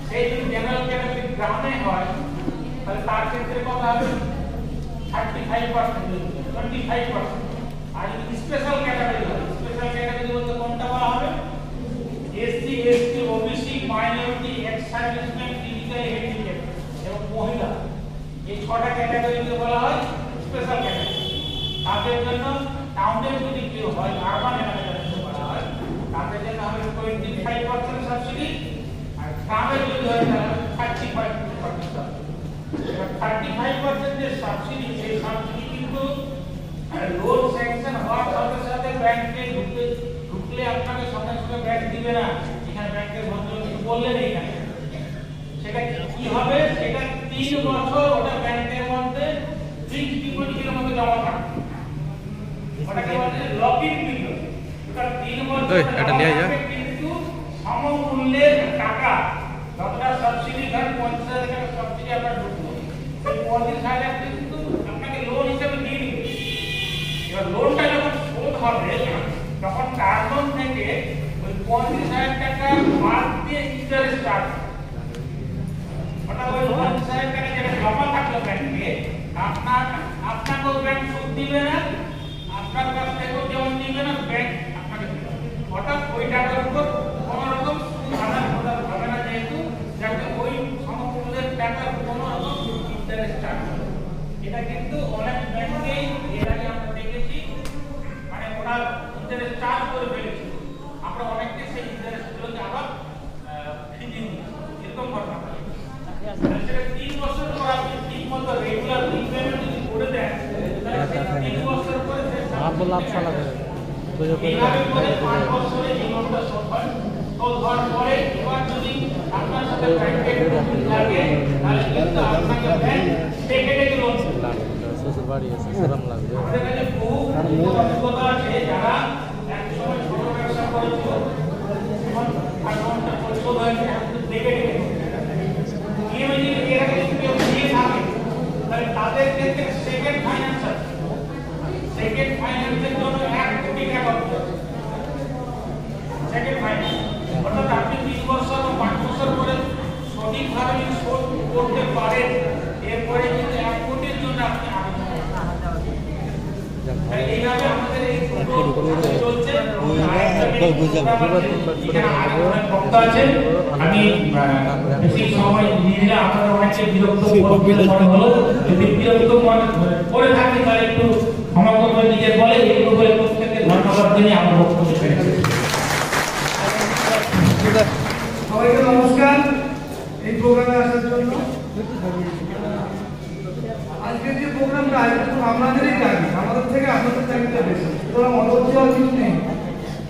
সেই যদি জেনারেল ক্যাটাগরি গ্রামে হয় তাহলে তার ক্ষেত্রে কত হবে? 35%, 25%। আর যদি স্পেশাল ক্যাটাগরি হয়, স্পেশাল ক্যাটাগরি বলতে কোনটা বলা হবে? SC, ST, OBC, minority, ex serviceman, physically handicap এবং মহিলা, এই 6টা ক্যাটাগরিকে বলা হয় স্পেশাল ক্যাটাগরি। তাদের জন্য টাউনে যদি কেউ হয়, আরবান এলাকায় যদি বলা হয়, তাদের জন্য হবে 25% সাবসিডি, আর গ্রামে যদি হয় তাহলে 35% সাবসিডি। এবার 35% যে সাবসিডি, সেই সাবসিডি কিন্তু লোন স্যাংশন হওয়ার সাথে সাথে ব্যাংকে ঢুকলে আপনাকে সঙ্গে সঙ্গে ব্যাংক দিবে না। এখানে ব্যাংকের ভদ্রলোক কিছু বললেন, এখানে সেটা কি হবে? সেটা 3 বছর ওটা ব্যাংকের মধ্যে ফিক্সড ডিপোজিটের মধ্যে জমা থাকবে, ওটাকে বলে লক ইন পিরিয়ড। ওটা 3 বছর এটা নিয়ে যা, কিন্তু সমমূল্যের টাকা, যতটা সাবসিডি ধর 50,000 টাকা সাবসিডি আপনার ঢুকলো, সেই 50,000 কিন্তু আপনাকে লোন হিসেবে দিয়ে দিবে। এবার লোনটা যখন শোধ হবে তখন তার লোন থেকে ওই 50,000 টাকা বাদ দিয়ে ইন্টারেস্ট চার্জ, অর্থাৎ ওই 50,000 টাকা যেটা জমা থাকলো ব্যাংকে, আপনাকেও ব্যাংক সুদ দিবে না, আপনার কাছ থেকেও যেমন দিবে না, ব্যাংক আপনাকে দিবে। অর্থাৎ ওই টাকার উপর কোনো রকম সুদ আদান প্রদান হবে না, যেহেতু যাতে ওই সমমূল্যের টাকার কোনো রকম ইন্টারেস্ট চার্জ হবে। এটা কিন্তু অনেক ব্যাংকেই এর আগে আমরা দেখেছি, মানে ওরা ইন্টারেস্ট চার্জ করে ফেলেছিল, আমরা অনেককে সেই ইন্টারেস্টগুলোকে আবার ফিরিয়ে দিই, এরকম ঘটনা হয়। সেটা 3 বছর পর আপনি ঠিক মতো রেগুলার রিপেমেন্ট যদি করে দেন, তাহলে 3 বছর পরে এইভাবে করে 5 বছরে এই লোনটা শোধ হয়। শোধ হওয়ার পরে এবার যদি আপনার সাথে ব্যাংকের লাগে, তাহলে কিন্তু আপনাকে ব্যাংক ডেকে লোন দেবে। শ্বশুর বাড়ি আছে সেরকম লাগবে। আমাদের কাছে বহু অভিজ্ঞতা আছে যারা একসময় ছোট ব্যবসা করেছিল, এখন টাকা পরিশোধ হয়েছে, এখন দেখে নিয়মে যদি এরা কিছু কেউ দিয়ে থাকে তাহলে তাদের ক্ষেত্রে সেকেন্ড ফাইন্যান্স আছে। সেকেন্ড ফাইন্যান্সের জন্য 1 কোটি টাকা সেকেন্ড ফাইন্যান্স, অর্থাৎ আপনি 3 বছর বা 5 বছর পরে সঠিকভাবে যদি শোধ করতে পারেন, এরপরে কিন্তু 1 কোটির জন্য আপনি এইভাবে আমাদের এই চলছে। আমি বেশি সময় নিয়ে আপনারা অনেকে বিরক্ত হলো, যদি বিরক্ত করে থাকি তাহলে একটু ক্ষমা করবেন, নিজের বলে এগুলো বলে প্রত্যেককে ধন্যবাদ দিয়ে আমরা বক্তব্য পেয়েছি। সবাইকে নমস্কার এই প্রোগ্রামে আসার জন্য। আজকের যে প্রোগ্রামটা আয়োজন আপনাদেরই চাকরি, আমাদের থেকে আপনাদের চাকরিটা বেশি, সুতরাং অধৈর্য আর কিছু নেই।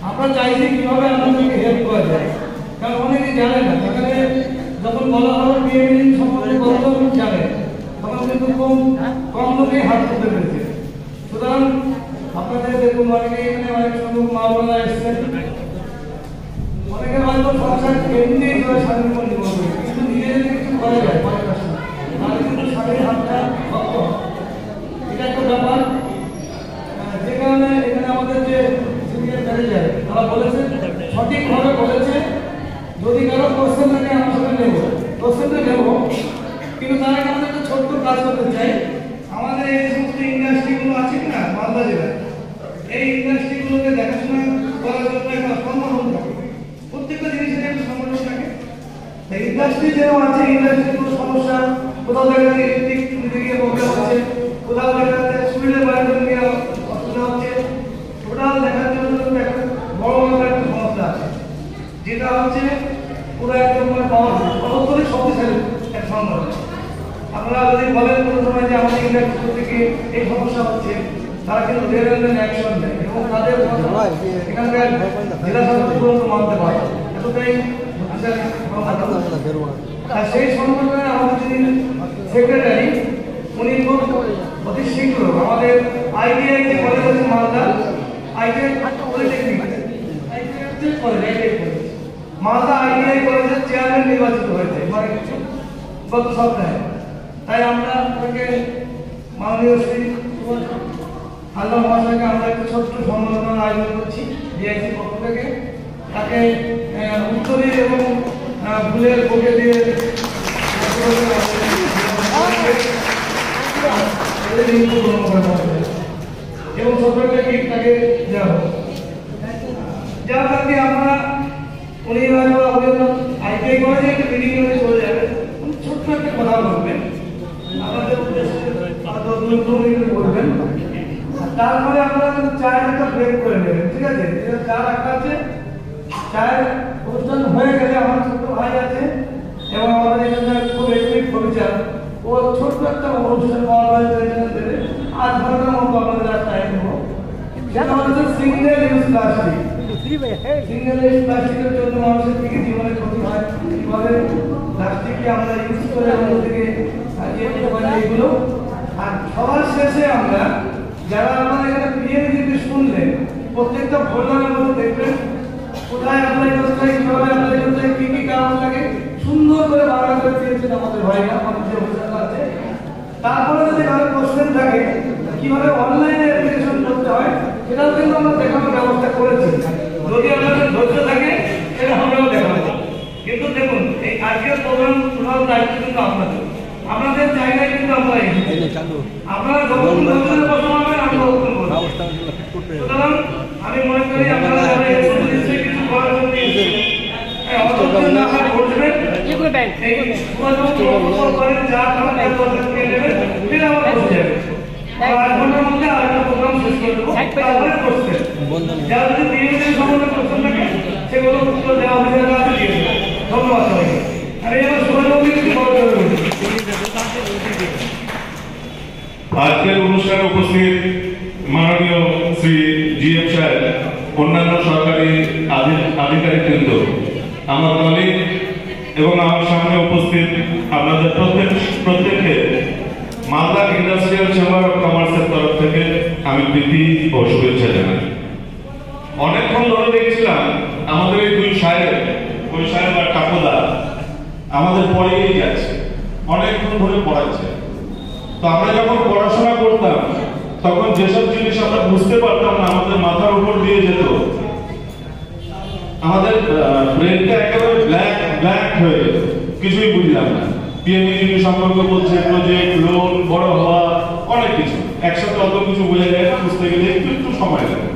আমরা চাইছি কিভাবে আপনাদেরকে হেল্প করা যায়, কারণ অনেকে জানে না। এখানে যখন বলা হয় বিএমএন সম্পর্কে কতজন জানে, তখন কিন্তু কম লোকেই হাত তুলতে পেরেছে। সুতরাং আপনাদের দেখুন অনেকে এখানে অনেক সংখ্যক মা বোনেরা এসেছেন, অনেকে হয়তো সংসার এমনি স্বামীর উপর নির্ভর করে, কিন্তু নিজে যদি কিছু করা যায় তাহলে কিন্তু স্বামীর হাতটা শক্ত হয়। এটা একটা ব্যাপার। যে কারণে এখানে আমাদের যে সিনিয়র ম্যানেজার তারা বলেছে, সঠিকভাবে বলেছে, যদি কারো কোশ্চেন থাকে আমার সাথে নেব, কোশ্চেনটা নেব, কিন্তু তার আগে আমাদের একটা ছোট্ট কাজ করতে চাই। আমাদের এই সমস্ত ইন্ডাস্ট্রিগুলো আছে কিনা মালদা জেলায়, এই ইন্ডাস্ট্রিগুলোকে দেখাশোনা করার জন্য একটা সংগঠন থাকে, প্রত্যেকটা জিনিসের একটা সংগঠন থাকে। ইন্ডাস্ট্রি যেরকম আছে, ইন্ডাস্ট্রির কোনো সমস্যা, কোথাও দেখা যাচ্ছে ইলেকট্রিক নিতে গিয়ে প্রবলেম হচ্ছে, কোথাও দেখা যাচ্ছে সুইলের বাইরে গিয়ে অসুবিধা হচ্ছে, টোটাল দেখার জন্য একটা বড় একটা সমস্যা আছে, যেটা হচ্ছে পুরো একদম সর্বোত্তরে শক্তিশালী এক সংগঠন। আপনারা যদি বলেন কোনো সময় যে আমাদের ইন্ডাস্ট্রি থেকে এই সমস্যা হচ্ছে, তারা কিন্তু অ্যাকশন নেয় এবং তাদের এখানকার জেলা শাসক পর্যন্ত মানতে পারে, এতটাই সেই সংগঠনের আমাদের যিনি সেক্রেটারি, উনি খুব অতি শীঘ্র আমাদের আইটিআই যে কলেজ আছে Malda, ITI polytechnic Malda ITI কলেজের চেয়ারম্যান নির্বাচিত হয়েছে মানে গত সপ্তাহে। তাই আমরা আপনাকে মাননীয় শ্রী আল্লাহ মহাশয়কে আমরা একটা ছোট্ট সম্মাননার আয়োজন করছি ডিআইসির পক্ষ থেকে। তাকে উত্তরী এবং ফুলের বুকে দিয়ে এবং ছোট একটা গিফট তাকে দেওয়া হবে। যা তাকে আমরা উনি আইটিআই কলেজে একটা মিটিং করে চলে যাবেন, ছোট্ট একটা কথা বলবেন, আমাদের উদ্দেশ্যে বলবেন, তারপরে আমরা চায়ের একটা ব্রেক করে নেবেন, ঠিক আছে? চা রাখা আছে, চায়ের অনুষ্ঠান হয়ে গেলে আমার ছোট ভাই আছে এবং আমাদের এখানে খুব এক্সপিরিয়েন্স কবিচার, ও ছোট্ট একটা অনুষ্ঠান দেবে, 8 ঘন্টার মতো আমাদের আর টাইম নেব। সেটা হচ্ছে single use plastic. Single use প্লাস্টিকের জন্য মানুষের থেকে জীবনে ক্ষতি হয়, কিভাবে প্লাস্টিককে আমরা ইউজ করে আমাদের থেকে এগুলো। আর সবার শেষে আমরা যারা আমাদের এখানে পিএমজিপি শুনলেন, প্রত্যেকটা ফোল্ডারের মধ্যে দেখবেন কোথায় অ্যাপ্লাই করতে হয়, কিভাবে অ্যাপ্লাই করতে হয়, কি কি কাজ লাগে, সুন্দর করে বাংলা করে দিয়েছেন আমাদের ভাইরা, আমাদের যে অফিসাররা আছে। তারপরে যদি কারো কোশ্চেন থাকে কিভাবে অনলাইনে অ্যাপ্লিকেশন করতে হয়, সেটাও কিন্তু আমরা দেখানোর ব্যবস্থা করেছি। যদি আপনাদের ধৈর্য থাকে সেটা আমরাও দেখাবো। কিন্তু দেখুন এই আজকের প্রোগ্রাম টোটাল দায়িত্ব কিন্তু আপনাদের, আপনাদের জায়গায় কিন্তু আমরা আপনারা যখন ধৈর্যের কথা বলবেন আমরা উত্তর করবো। সুতরাং আমি মনে করি আপনারা কিছু করার জন্য আজকের অনুষ্ঠানে উপস্থিত মাননীয় শ্রী জিএম সাহেব, অন্যান্য সরকারি আধিকারিকবৃন্দ, আমার কলিগ এবং আমার সামনে উপস্থিত আপনাদের প্রত্যেককে মালদা ইন্ডাস্ট্রিয়াল চেম্বার অফ কমার্সের তরফ থেকে আমি প্রীতি ও শুভেচ্ছা জানাই। অনেকক্ষণ ধরে দেখছিলাম আমাদের এই দুই সাহেব, ওই সাহেব আর কাকুদা আমাদের পড়িয়েই যাচ্ছে, অনেকক্ষণ ধরে পড়াচ্ছে। তো আমরা যখন পড়াশোনা করতাম তখন যেসব জিনিস আমরা বুঝতে পারতাম না, আমাদের মাথার উপর দিয়ে যেত, আমাদের ব্রেনটা একেবারে ব্ল্যাক হয়ে যেত, কিছুই বুঝলাম না। পিএমইজি সম্পর্কে বলছে, প্রজেক্ট, লোন, বড় হওয়া, অনেক কিছু একসাথে অত কিছু বোঝা যায় না, বুঝতে গেলে একটু সময় লাগে।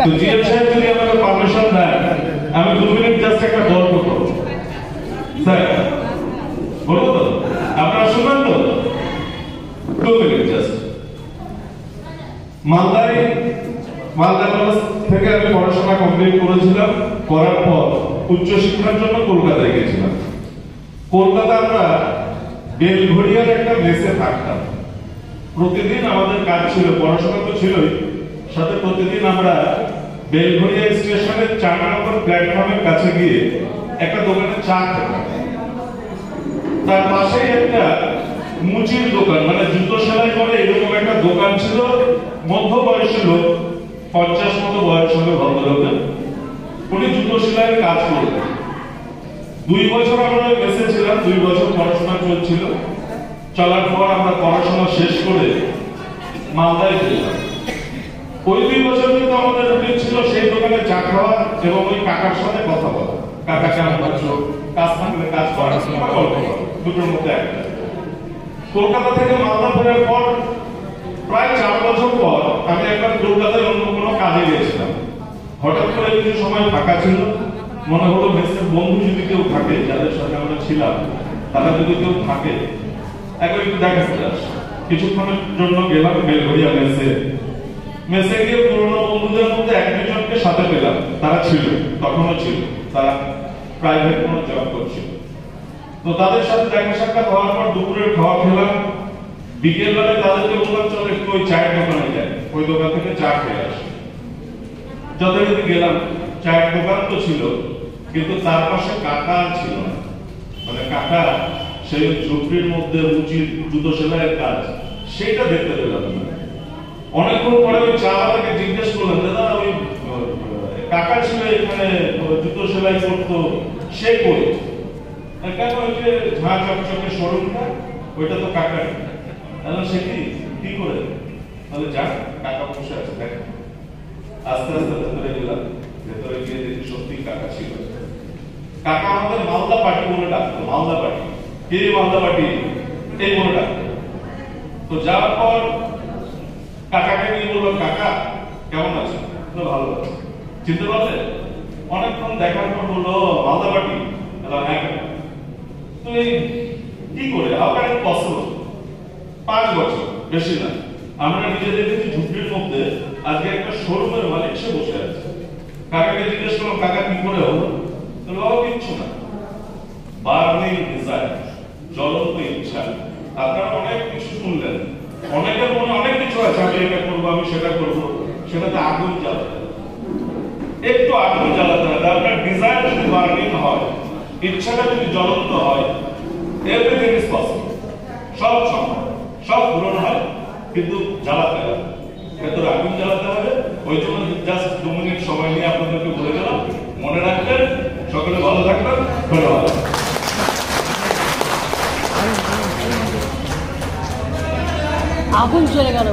তো জিএম সাহেব যদি আমাকে পারমিশন দেন, আমি 2 মিনিট জাস্ট একটা গল্প করব। স্যার বলবো তো, আপনারা শুনবেন তো? 2 মিনিট জাস্ট। মালদা কলেজ থেকে আমি পড়াশোনা কমপ্লিট করেছিলাম। করার পর উচ্চশিক্ষার জন্য কলকাতায় গেছিলাম। কলকাতা আমরা বেলঘড়িয়ার একটা মেসে থাকতাম। প্রতিদিন আমাদের কাজ ছিল, পড়াশোনা তো ছিলই, সাথে প্রতিদিন আমরা বেলঘড়িয়া স্টেশনের 4 নম্বর প্ল্যাটফর্মের কাছে গিয়ে একটা দোকানে চা খেতাম। তার পাশেই একটা মুচির দোকান, মানে জুতো সেলাই করে এরকম একটা দোকান ছিল। মধ্যবয়সী লোক, 50 মতো বয়স হবে ভদ্রলোকের, উনি জুতো সেলাইয়ের কাজ করতেন। 2 বছর আমরা মেসে ছিলাম, 2 বছর পড়াশোনা চলছিল। চলার পর আমরা পড়াশোনা শেষ করে মালদায় গেলাম। ওই 2 বছর কিন্তু আমাদের রুটিন ছিল সেই দোকানে চা খাওয়া এবং ওই কাকার সাথে কথা বলা। কাকা কেমন আছো, কাজ থাকলে কাজ করা, গল্প করা, দুটোর মধ্যে একটা। কলকাতা থেকে মালদা ফেরার পর প্রায় 4 বছর পর আমি একবার কলকাতায় অন্য কোনো কাজে গিয়েছিলাম। হঠাৎ করে কিছু সময় ফাঁকা ছিল, মনে হলো মেসের বন্ধু যদি কেউ থাকে, যাদের সাথে আমরা ছিলাম, তারা যদি কেউ থাকে, একবার একটু দেখা চলে আসে। কিছুক্ষণের জন্য গেলাম বেলঘড়িয়া মেসে গিয়ে পুরোনো বন্ধুদের মধ্যে 1-2 জনকে সাথে পেলাম। তারা ছিল, তখনও ছিল, তারা প্রাইভেট কোনো জব করছিল। তো তাদের সাথে দেখা সাক্ষাৎ হওয়ার পর দুপুরের খাওয়া খেলাম। বিকেল বেলায় তাদেরকে বললাম চলো একটু ওই চায়ের দোকানে যাই, ওই দোকান থেকে চা খেয়ে আসি। যথারীতি গেলাম, চায়ের দোকান তো ছিল, কিন্তু তার পাশে কাকা ছিল না। মানে কাকা সেই ঝুপড়ির মধ্যে উচিত জুতো সেলাইয়ের কাজ, সেটা দেখতে পেলাম না। অনেকক্ষণ পরে ওই চাওয়ালাকে জিজ্ঞেস করলাম, দাদা ওই কাকা ছিল এখানে জুতো সেলাই করতো, সে কই? কেন ওই যে ঝাঁ চকচকে শোরুমটা, ওইটা তো কাকা। তাহলে সে কি করে? তাহলে যাক, কাকা বসে আছে, দেখ। আস্তে আস্তে ভেতরে গেলাম, ভেতরে গিয়ে দেখি সত্যি কাকা ছিল। কাকা আমাদের মালদা পার্টি বলে ডাকতো, মালদা পার্টি। কে মালদা পার্টি? এই বলে ডাকতো। তো যাওয়ার পর কাকাকে নিয়ে বললাম, কাকা কেমন আছে? ভালো আছে। চিনতে পারলে? অনেকক্ষণ দেখার পর বললো মালদা পার্টি। হ্যাঁ। তো এই কি করে, হাউ ক্যান ইট পসিবল? 5 বছর, বেশি না। আমরা নিজে দেখেছি ঝুপড়ির মধ্যে আজকে একটা শোরুমের মালিক সে বসে আছে। কাকাকে জিজ্ঞেস করলাম, কাকা কি করে হলো? বাবা কিচ্ছু না, বার্নিং ডিজায়ার, জ্বলন্ত ইচ্ছা। আপনারা অনেক কিছু শুনলেন, অনেকের মনে অনেক কিছু আছে, আমি এটা করবো, আমি সেটা করবো, সেটাতে আগুন জ্বালাতে, একটু আগুন জ্বালাতে হবে। আপনার ডিজায়ার যদি বার্নিং হয়, ইচ্ছাটা যদি জ্বলন্ত হয়, এভরিথিং ইজ পসিবল, সব সম্ভব, সব পূরণ হয়, কিন্তু জ্বালাতে হবে, ভেতরে আগুন জ্বালাতে হবে। ওই জন্য জাস্ট 2 মিনিট সময় নিয়ে আপনাদেরকে বলে গেলাম। মনে রাখবেন, সকলে ভালো থাকবেন, ধন্যবাদ। আগুন চলে গেল।